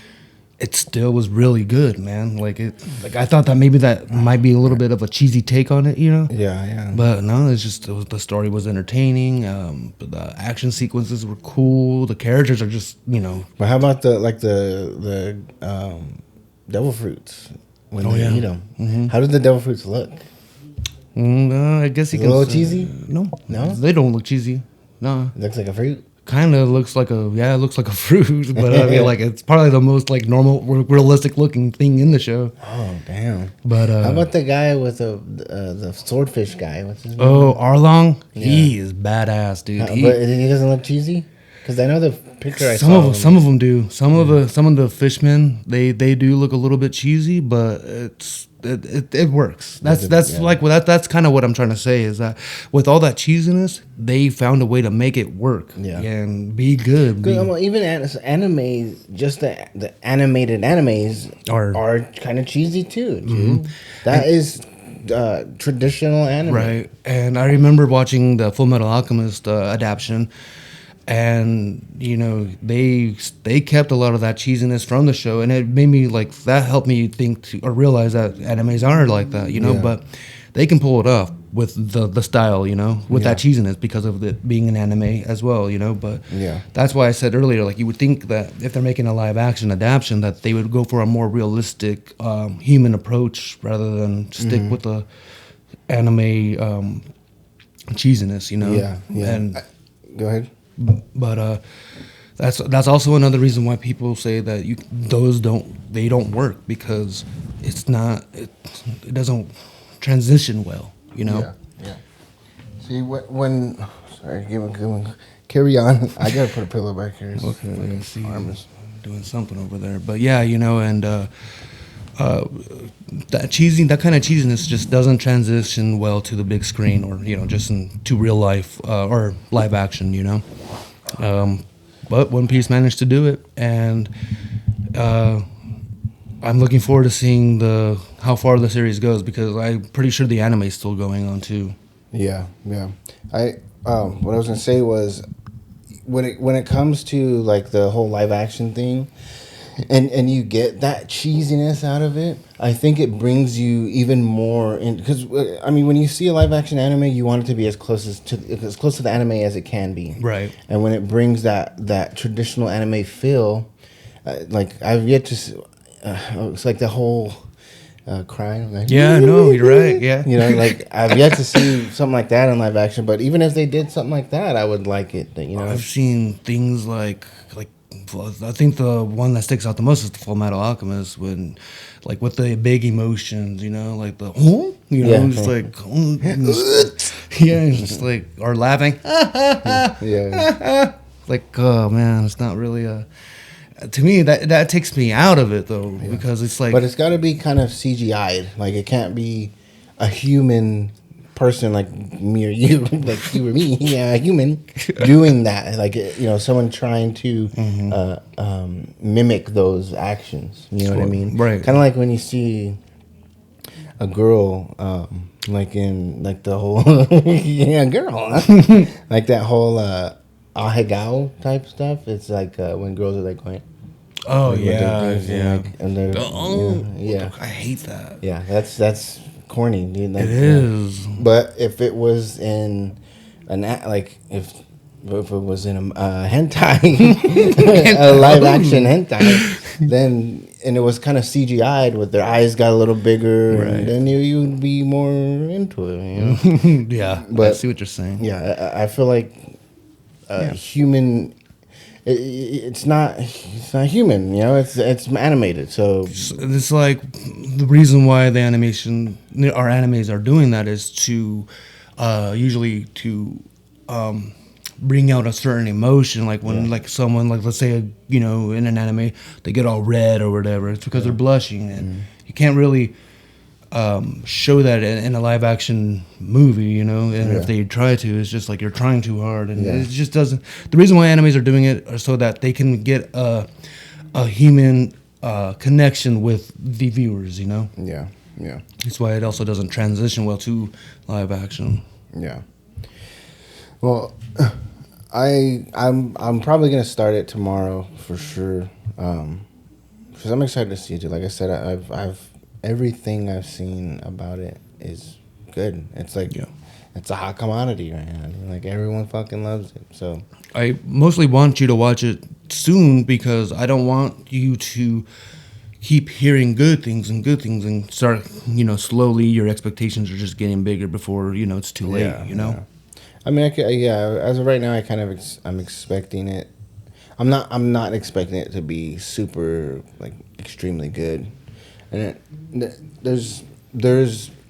it still was really good, man. Like I thought that maybe that might be a little bit of a cheesy take on it, Yeah. But no, the story was entertaining. But the action sequences were cool. The characters are just, But how about the devil fruits when they eat them? How did the devil fruits look? I guess you Is it can. a little cheesy? No, No? they don't look cheesy. No, It looks like a fruit. kind of looks like a fruit, but I mean, like it's probably the most like normal, realistic looking thing in the show. Oh damn! But how about the guy with the swordfish guy? What's his name? Oh, Arlong, he is badass, dude. But he doesn't look cheesy. Because I know the picture I saw. Some of them do. Some of the fishmen they do look a little bit cheesy, but it works. That's kind of what I'm trying to say is that with all that cheesiness, they found a way to make it work and be good. Well, even anime, just the animated animes are kind of cheesy too. Dude. That is traditional anime, right? And I remember watching the Full Metal Alchemist adaptation. And you know they kept a lot of that cheesiness from the show, and it made me like that helped me think or realize that animes are like that, you know. But they can pull it off with the style, you know, with that cheesiness because of it being an anime as well, you know. But that's why I said earlier, like you would think that if they're making a live action adaptation, that they would go for a more realistic human approach rather than stick with the anime cheesiness, you know. And go ahead. But that's also another reason why people say that those don't work, because it doesn't transition well, you know. Yeah. See when sorry, carry on. I gotta put a pillow back here. Okay, I can see doing something over there, but yeah, you know, and that kind of cheesiness just doesn't transition well to the big screen, or you know, just to real life or live action, you know. But One Piece managed to do it, and I'm looking forward to seeing how far the series goes, because I'm pretty sure the anime is still going on too. Yeah. What I was gonna say was when it comes to like the whole live action thing. And you get that cheesiness out of it. I think it brings you even more in, because I mean, when you see a live action anime, you want it to be as close to the anime as it can be. Right. And when it brings that traditional anime feel, like I've yet to, it's like the whole crying. Like, no, you're right. Yeah. You know, like I've yet to see something like that in live action. But even if they did something like that, I would like it. You know, I've seen things like. I think the one that sticks out the most is the Full Metal Alchemist, when, like, with the big emotions, you know, like the just like it's just like or laughing, like oh man, it's not really to me that takes me out of it though, because it's like, but it's got to be kind of CGI'd, like it can't be a human person like me or you, like you or me, a human doing that, like, you know, someone trying to mimic those actions, you know what I mean? Right. Kind of like when you see a girl, like in like the whole girl, huh? Like that whole ahegao type stuff. It's like when girls are like going, oh like, yeah, and they're, I hate that. Yeah, that's corny, dude. Like, it is. But if it was in if it was in a hentai, a live action hentai, then and it was kind of CGI'd with their eyes got a little bigger, and then you'd be more into it, you know? Yeah, but I see what you're saying. Yeah, I feel like human. It's not human, you know. It's animated, so it's like the reason why the our animes are doing that is to usually to bring out a certain emotion, like when like someone, like let's say in an anime they get all red or whatever, it's because they're blushing, and you can't really show that in a live action movie, you know, and if they try to, it's just like you're trying too hard, and it just doesn't. The reason why animes are doing it are so that they can get a human connection with the viewers, you know. Yeah. That's why it also doesn't transition well to live action. Yeah. Well, I'm probably gonna start it tomorrow for sure, because I'm excited to see it. Like I said, I've everything I've seen about it is good. It's like it's a hot commodity right now. Like everyone fucking loves it. So I mostly want you to watch it soon, because I don't want you to keep hearing good things and start, slowly your expectations are just getting bigger before, it's too late, I mean, yeah. As of right now, I kind of I'm expecting it. I'm not expecting it to be super like extremely good, and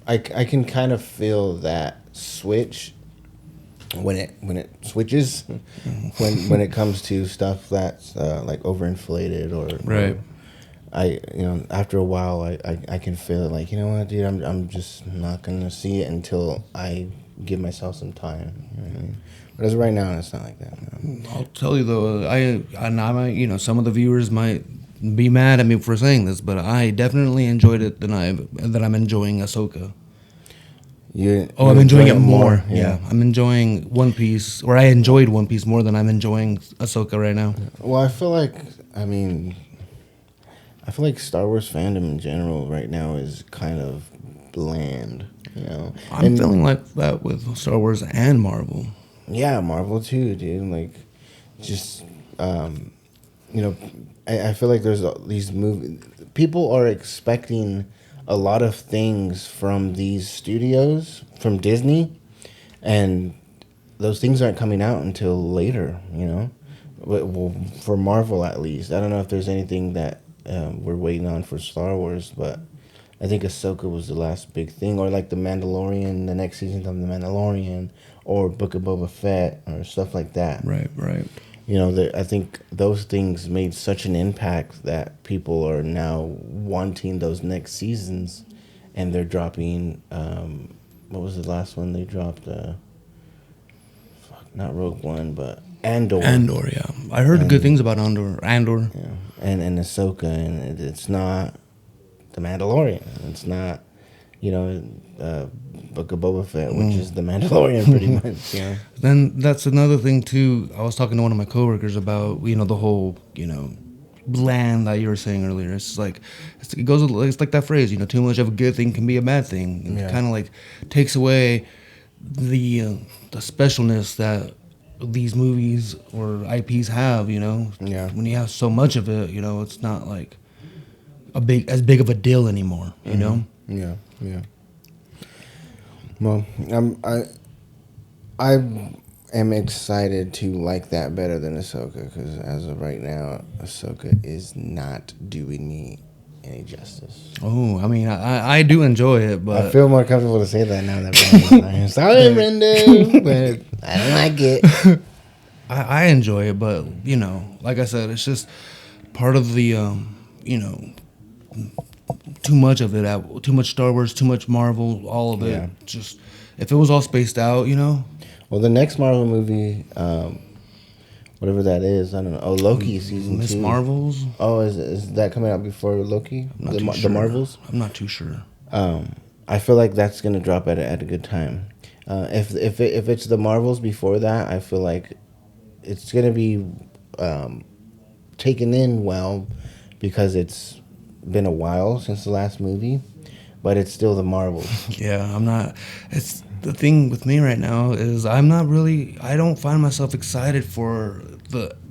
I can kind of feel that switch when it switches when it comes to stuff that's like overinflated or Right. After a while I can feel it, like, you know what, dude, I'm just not gonna see it until I give myself some time. You know what I mean? But as of right now, it's not like that. No. I'll tell you though, I might, some of the viewers might be mad at me for saying this, but I definitely enjoyed it than I'm enjoying Ahsoka. I'm enjoying it more. Yeah, I'm enjoying One Piece, or I enjoyed One Piece more than I'm enjoying Ahsoka right now. Well, I feel like Star Wars fandom in general right now is kind of bland. I'm feeling like that with Star Wars and Marvel. Yeah, Marvel too, dude. Like, just I feel like there's these movies. People are expecting a lot of things from these studios, from Disney, and those things aren't coming out until later. Well, for Marvel at least. I don't know if there's anything that we're waiting on for Star Wars, but I think Ahsoka was the last big thing, or like The Mandalorian, the next season of The Mandalorian, or Book of Boba Fett, or stuff like that. Right. I think those things made such an impact that people are now wanting those next seasons, and they're dropping. What was the last one they dropped? Not Rogue One, but Andor. Andor, yeah. I heard good things about Andor. Yeah, and Ahsoka, and it's not The Mandalorian. It's not, Book of Boba Fett, which is The Mandalorian, pretty much. Then that's another thing too. I was talking to one of my coworkers about the whole bland that you were saying earlier. It's like it's like that phrase. Too much of a good thing can be a bad thing. And it kind of like takes away the specialness that these movies or IPs have. When you have so much of it, it's not like as big of a deal anymore. Yeah. Well, I am excited to like that better than Ahsoka, because as of right now, Ahsoka is not doing me any justice. Oh, I mean, I do enjoy it, but I feel more comfortable to say that now that Brando's sorry, Brando, but I don't like it. I enjoy it, but like I said, it's just part of the too much of it, too much Star Wars, too much Marvel, all of it. Yeah. Just if it was all spaced out, Well, the next Marvel movie, whatever that is, I don't know. Oh, Loki season 2. Miss Marvels. Oh, is that coming out before Loki? The Marvels. I'm not too sure. I feel like that's gonna drop at a good time. If it's the Marvels before that, I feel like it's gonna be taken in well, because it's been a while since the last movie, but it's still the Marvels. Yeah, I'm not. It's the thing with me right now is I don't find myself excited for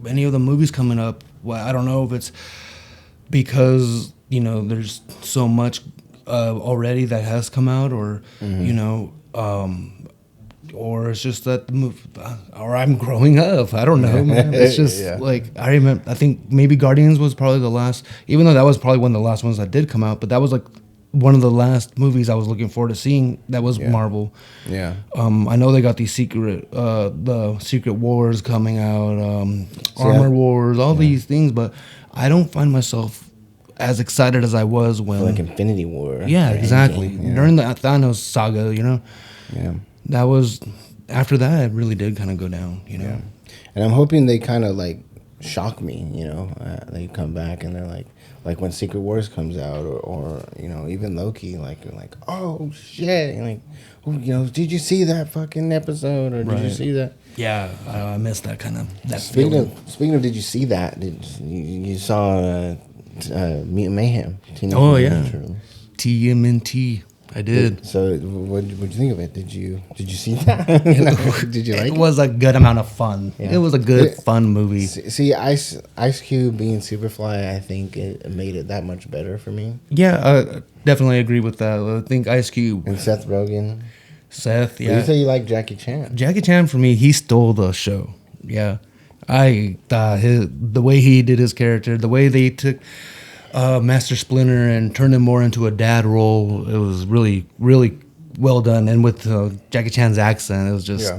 any of the movies coming up. Well, I don't know if it's because there's so much already that has come out, or or it's just that the movie, or I'm growing up. I don't know, man. It's just like I remember. I think maybe Guardians was probably the last, even though that was probably one of the last ones that did come out. But that was like one of the last movies I was looking forward to seeing. That was Marvel. Yeah. I know they got these the Secret Wars coming out, Armor Wars, all these things, but I don't find myself as excited as I was when like Infinity War. Yeah, exactly. During the Thanos saga, Yeah. That was after that. It really did kind of go down, Yeah, and I'm hoping they kind of like shock me. They come back and they're like when Secret Wars comes out, or even Loki. Like you're like, oh shit, and like, did you see that fucking episode, or did you see that? Yeah, I missed that kind of that. Speaking of, did you see that? You saw Mutant Mayhem? TMNT. I did. So, what'd you think of it? Did you see that? Did you like it? It was a good amount of fun. Yeah. It was a good, fun movie. See, Ice Cube being Superfly, I think it made it that much better for me. Yeah, I definitely agree with that. I think Ice Cube and Seth Rogen. Seth, But you say you like Jackie Chan. Jackie Chan, for me, he stole the show. Yeah. I thought the way he did his character, the way they took Master Splinter and turned him more into a dad role, it was really, really well done. And with Jackie Chan's accent, it was just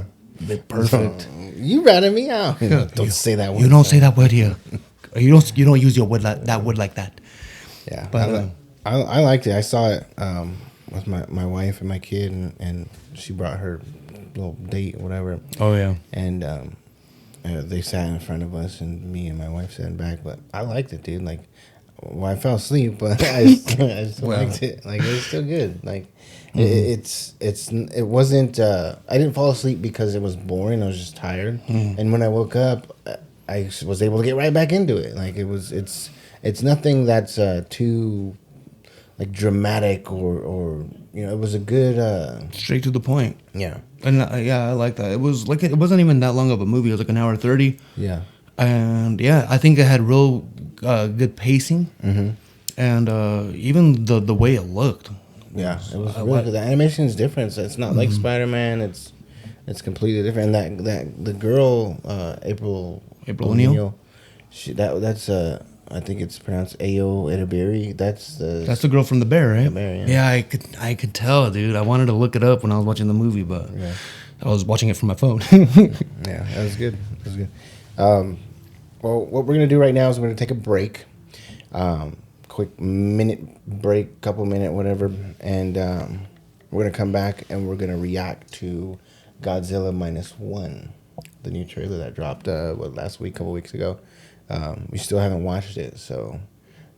perfect. You ratted me out. Don't say that word. You don't say that word here. You don't use your word like that. Yeah, But I liked it. I saw it with my wife and my kid, and she brought her little date or whatever. oh yeah. And they sat in front of us, and me and my wife sat back. But I liked it, dude. Like, well, I fell asleep, but I still liked it. Like, it was still good. Like, it wasn't. I didn't fall asleep because it was boring. I was just tired. And when I woke up, I was able to get right back into it. Like, it's nothing that's too like dramatic or it was a good Straight to the point. yeah. And I like that. It was like it wasn't even that long of a movie. It was like an hour 30. Yeah. And yeah, I think it had real good pacing, and even the way it looked. Yeah, it was really good. The animation is different. So it's not like Spider-Man. It's completely different. And that the girl April O'Neil? That's I think it's pronounced Ayo Edebiri. That's the girl from The Bear, right? The Bear, yeah. I could tell, dude. I wanted to look it up when I was watching the movie, but I was watching it from my phone. Yeah, that was good. That was good. Well, what we're gonna do right now is we're gonna take a break, quick minute break, couple minute, whatever, and we're gonna come back and we're gonna react to Godzilla -1, the new trailer that dropped last week, couple weeks ago. We still haven't watched it, so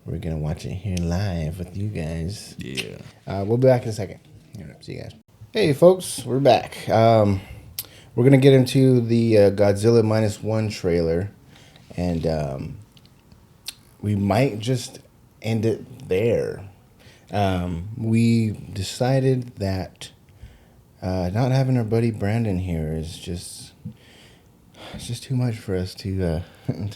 we're gonna watch it here live with you guys. Yeah. We'll be back in a second. See you guys. Hey, folks, we're back. We're gonna get into the Godzilla -1 trailer, and we might just end it there. We decided that not having our buddy Brandon here is just too much for us to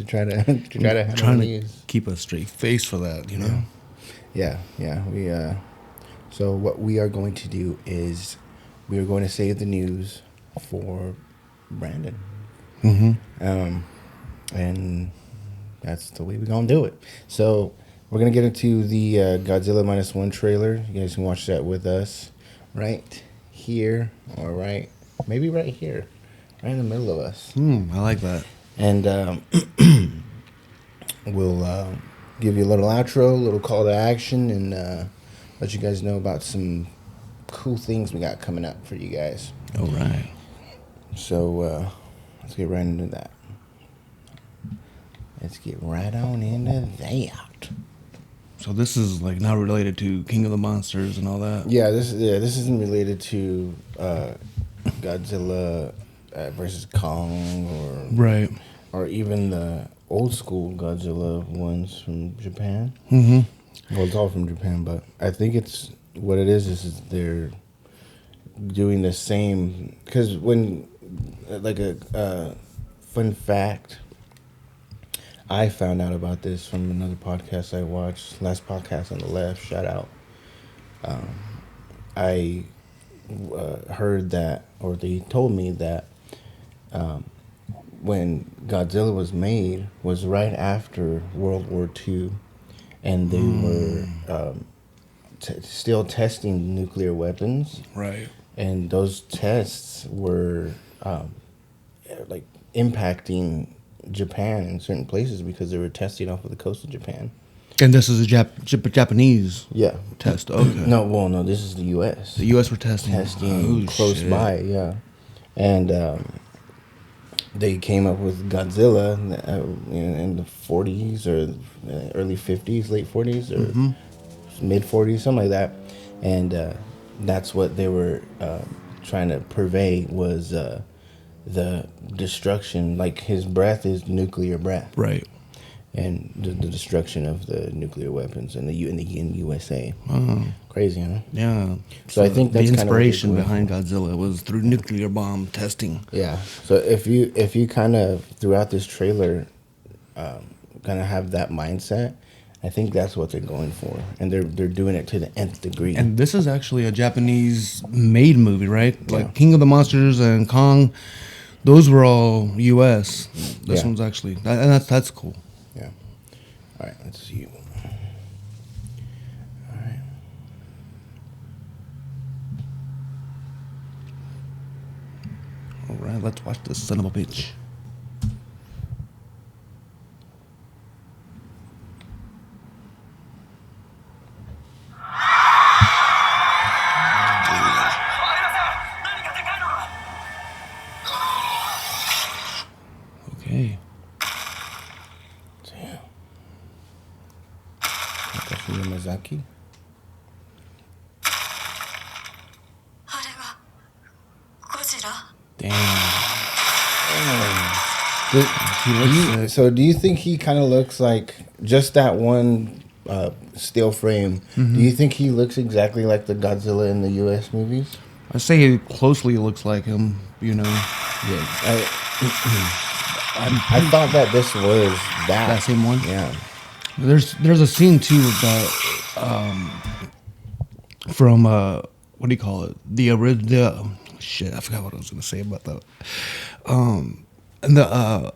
try to handle Trying these. to keep a straight face for that, you know. Yeah. We so what we are going to do is we are going to save the news for Brandon. And that's the way we're gonna do it. So we're gonna get into the Godzilla -1 trailer. You guys can watch that with us right here, or maybe right here, right in the middle of us. I like that. And we'll give you a little outro, a little call to action, and let you guys know about some cool things we got coming up for you guys. All right. So let's get right into that. Let's get right on into that. So this is like not related to King of the Monsters and all that. Yeah, this isn't related to Godzilla versus Kong or even the old school Godzilla ones from Japan. Well, it's all from Japan, but I think it's what it is they're doing the same, because when like a fun fact, I found out about this from another podcast I watched, last podcast on the left, shout out. I heard that, or they told me that when Godzilla was made was right after World War II, and they were still testing nuclear weapons. Right. And those tests were like impacting Japan in certain places because they were testing off of the coast of Japan. And this is a Japanese test. Okay. No, this is the U.S. The U.S. were testing close by, yeah. And they came up with Godzilla in the 40s or early 50s, late 40s, or mid 40s, something like that. And that's what they were trying to purvey was the destruction. Like, his breath is nuclear breath, right? And the destruction of the nuclear weapons in USA. Crazy, huh? Yeah. So I think that's the inspiration kind of behind Godzilla was through nuclear bomb testing. Yeah. So if you kind of throughout this trailer, kind of have that mindset, I think that's what they're going for, and they're doing it to the nth degree. And this is actually a Japanese-made movie, right? Yeah. Like King of the Monsters and Kong, those were all U.S. This Yeah. one's actually, and that's cool. Yeah. All right, let's see. All right. All right, let's watch this son of a bitch. Okay. Damn. Takashi Yamazaki. あれがゴジラ Damn. Do you think he kind of looks like just that one steel frame? Do you think he looks exactly like the Godzilla in the U.S. movies? I say it closely looks like him, you know. Yeah. I thought that this was That same one? Yeah. There's a scene too about from what do you call it? The original shit. I forgot what I was gonna say about that. And the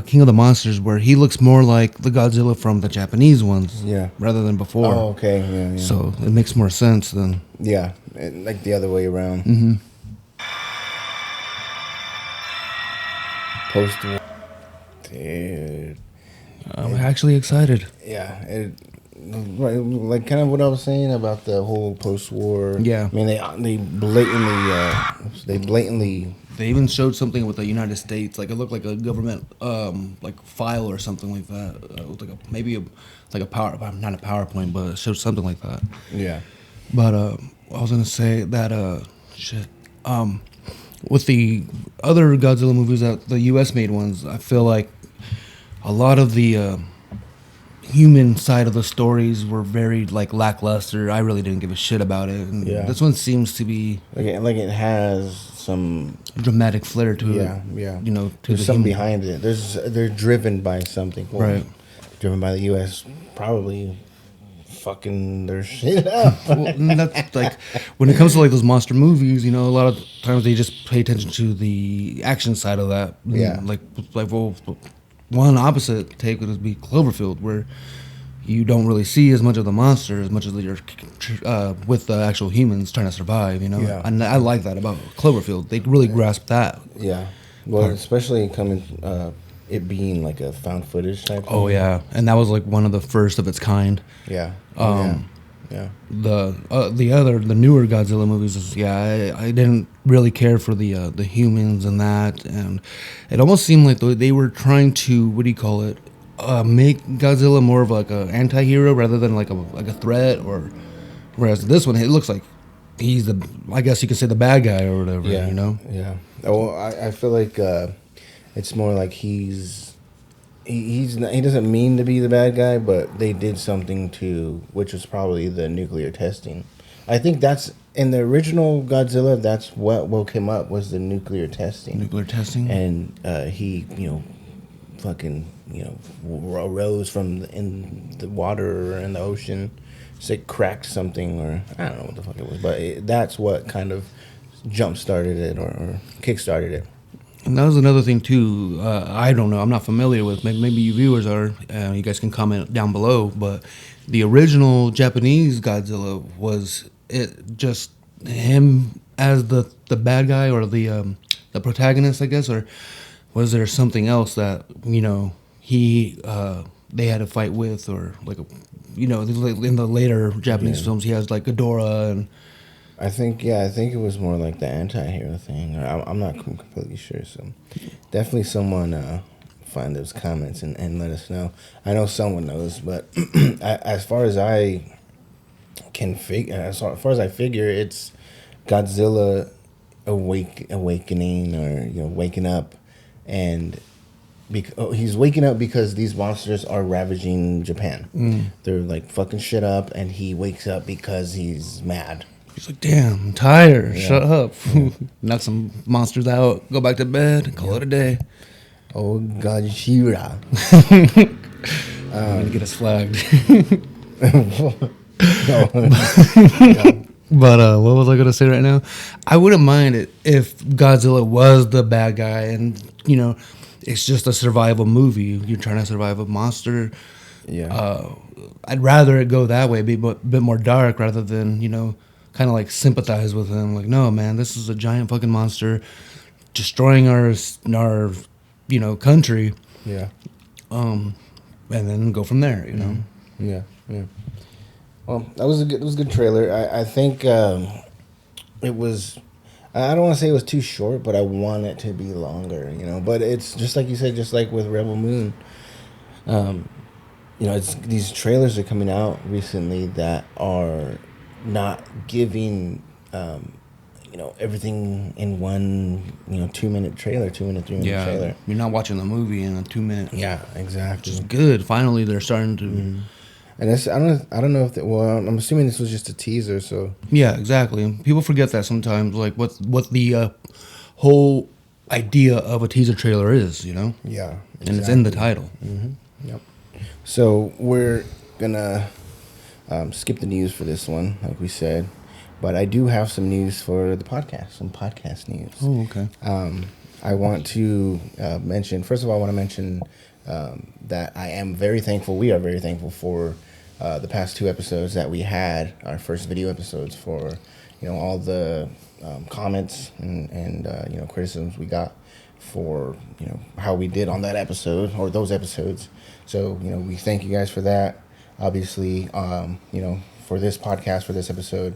King of the Monsters, where he looks more like the Godzilla from the Japanese ones, Yeah. rather than before. Oh, okay. Yeah. So it makes more sense than. Yeah, like the other way around. Post-war. Dude. I'm actually excited. Yeah, like kind of what I was saying about the whole post-war. Yeah. I mean, they blatantly. They even showed something with the United States, like it looked like a government like file or something like that. It was like a power, not a PowerPoint, but it showed something like that. Yeah. But I was gonna say that with the other Godzilla movies, that the U.S. made ones, I feel like a lot of the human side of the stories were very like lackluster. I really didn't give a shit about it. And Yeah. this one seems to be Like it has some. dramatic flair to Yeah, it. yeah. You know, to There's the something human. behind it. They're driven by something. Well, Right. Driven by the U.S. Probably fucking their shit up. Well, and that's like when it comes to like those monster movies, you know, a lot of times they just pay attention to the action side of that. Yeah. Like well, one opposite take would be Cloverfield, where you don't really see as much of the monster as much as you're with the actual humans trying to survive. You know, Yeah. and I like that about Cloverfield. They really grasp that. Yeah. Well, especially coming, it being like a found footage type. Oh thing. yeah, and that was like one of the first of its kind. Yeah. Yeah. The newer Godzilla movies is I didn't really care for the humans and that, and it almost seemed like they were trying to, what do you call it, make Godzilla more of like a anti-hero rather than like a threat, or whereas this one, it looks like he's the, I guess you could say, the bad guy or whatever. Yeah. You know. Yeah. Oh, I feel like it's more like he doesn't mean to be the bad guy, but they did something which was probably the nuclear testing. I think that's in the original Godzilla. That's what woke him up, was the nuclear testing. Nuclear testing. And he, rose from in the water or in the ocean. So it cracked something, or I don't know what the fuck it was, but that's what kind of jump started it or kick started it. And that was another thing too. I don't know. I'm not familiar with. Maybe you viewers are. You guys can comment down below. But the original Japanese Godzilla, was it just him as the bad guy or the protagonist, I guess, or was there something else that they had to fight with, or like in the later Japanese films he has like Ghidorah and. I think it was more like the anti-hero thing. I'm not completely sure, so definitely someone find those comments and let us know. I know someone knows, but as far as I figure, it's Godzilla awakening, or waking up, and he's waking up because these monsters are ravaging Japan. They're like fucking shit up, and he wakes up because he's mad. He's like, damn, I'm tired. Yeah. Shut up. Knock some monsters out. Go back to bed. Call it a day. Oh, Godzilla. I'm gonna get us flagged. No. But what was I gonna say right now? I wouldn't mind it if Godzilla was the bad guy, and it's just a survival movie. You're trying to survive a monster. Yeah. I'd rather it go that way, be a bit more dark, rather than kind of like sympathize with him. Like, no, man, this is a giant fucking monster destroying our country. Yeah. And then go from there. Yeah. Yeah. Well, that was a good trailer. I think it was. I don't want to say it was too short, but I want it to be longer. But it's just like you said, just like with Rebel Moon. It's these trailers are coming out recently that are not giving everything in one 2-minute trailer, 2-minute, 3-minute trailer. You're not watching the movie in a 2-minute. Yeah, exactly. Which is good. Finally, they're starting to. Mm-hmm. And I don't know if I'm assuming this was just a teaser. So yeah, exactly. People forget that sometimes, like what the whole idea of a teaser trailer is. Yeah, exactly. And it's in the title. Mm-hmm. Yep. So we're gonna skip the news for this one, like we said, but I do have some news for the podcast, some podcast news. Oh, okay. I want to mention, first of all, I want to mention that I am very thankful. We are very thankful for the past 2 episodes that we had, our first video episodes, for all the comments and criticisms we got for how we did on that episode or those episodes. So we thank you guys for that. Obviously, for this podcast, for this episode,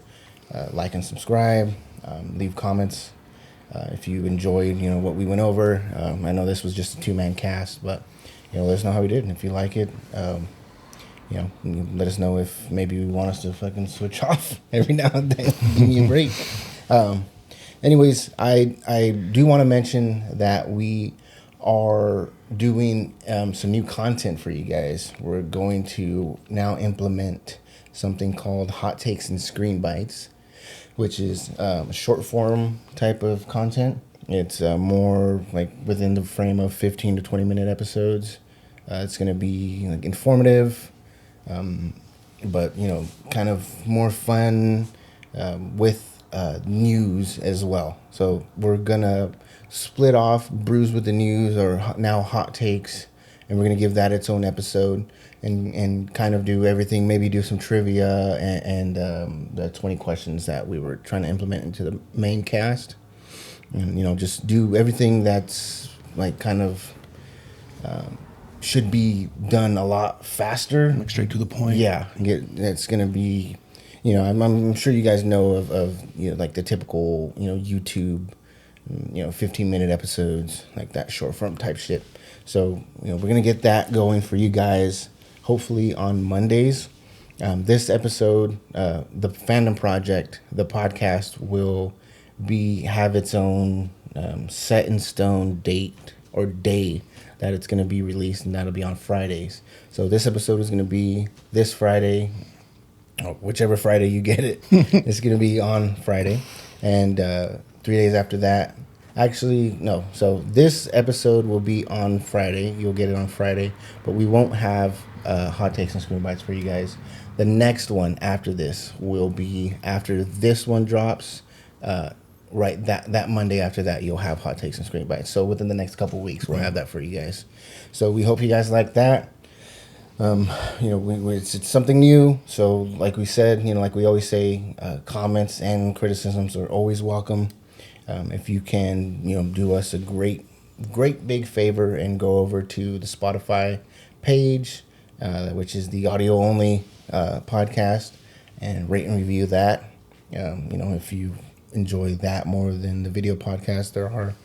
like and subscribe, leave comments. If you enjoyed, what we went over. I know this was just a 2-man cast, but let us know how we did. And if you like it, let us know if maybe you want us to fucking switch off every now and then. Give me a break. Anyways, I do want to mention that we are doing some new content for you guys. We're going to now implement something called Hot Takes and Screen Bites, which is a short form type of content. It's more like within the frame of 15 to 20 minute episodes. It's going to be like informative, but kind of more fun with news as well. So we're gonna split off Brews with the News, or now Hot Takes, and we're gonna give that its own episode and kind of do everything, maybe do some trivia and the 20 questions that we were trying to implement into the main cast, and just do everything that's like kind of should be done a lot faster, Like straight to the point. Yeah, it's gonna be, I'm sure you guys know of like the typical YouTube 15-minute episodes, like that short form type shit. So we're gonna get that going for you guys hopefully on Mondays. This episode, the Fandom Project, the podcast, will have its own set in stone date or day that it's going to be released, and that'll be on Fridays. So this episode is going to be this Friday, or whichever Friday you get it. It's going to be on Friday, and 3 days after that, actually no. So this episode will be on Friday. You'll get it on Friday, but we won't have Hot Takes and Screen Bites for you guys. The next one after this will be after this one drops. Right, that Monday after that, you'll have Hot Takes and Screen Bites. So within the next couple weeks, we'll have that for you guys. So we hope you guys like that. It's something new. So like we said, like we always say, comments and criticisms are always welcome. If you can, do us a great big favor and go over to the Spotify page, which is the audio only podcast, and rate and review that. If you enjoy that more than the video podcast, there are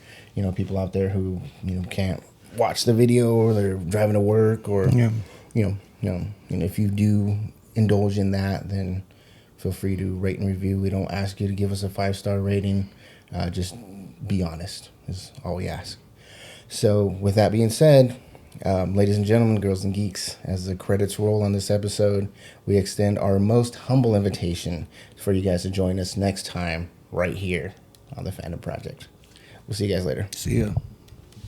people out there who can't watch the video, or they're driving to work, or and if you do indulge in that, then feel free to rate and review. We don't ask you to give us a 5-star rating, just be honest is all we ask. So with that being said, ladies and gentlemen, girls and geeks, as the credits roll on this episode, we extend our most humble invitation for you guys to join us next time right here on the Fandom Project. We'll see you guys later. See ya.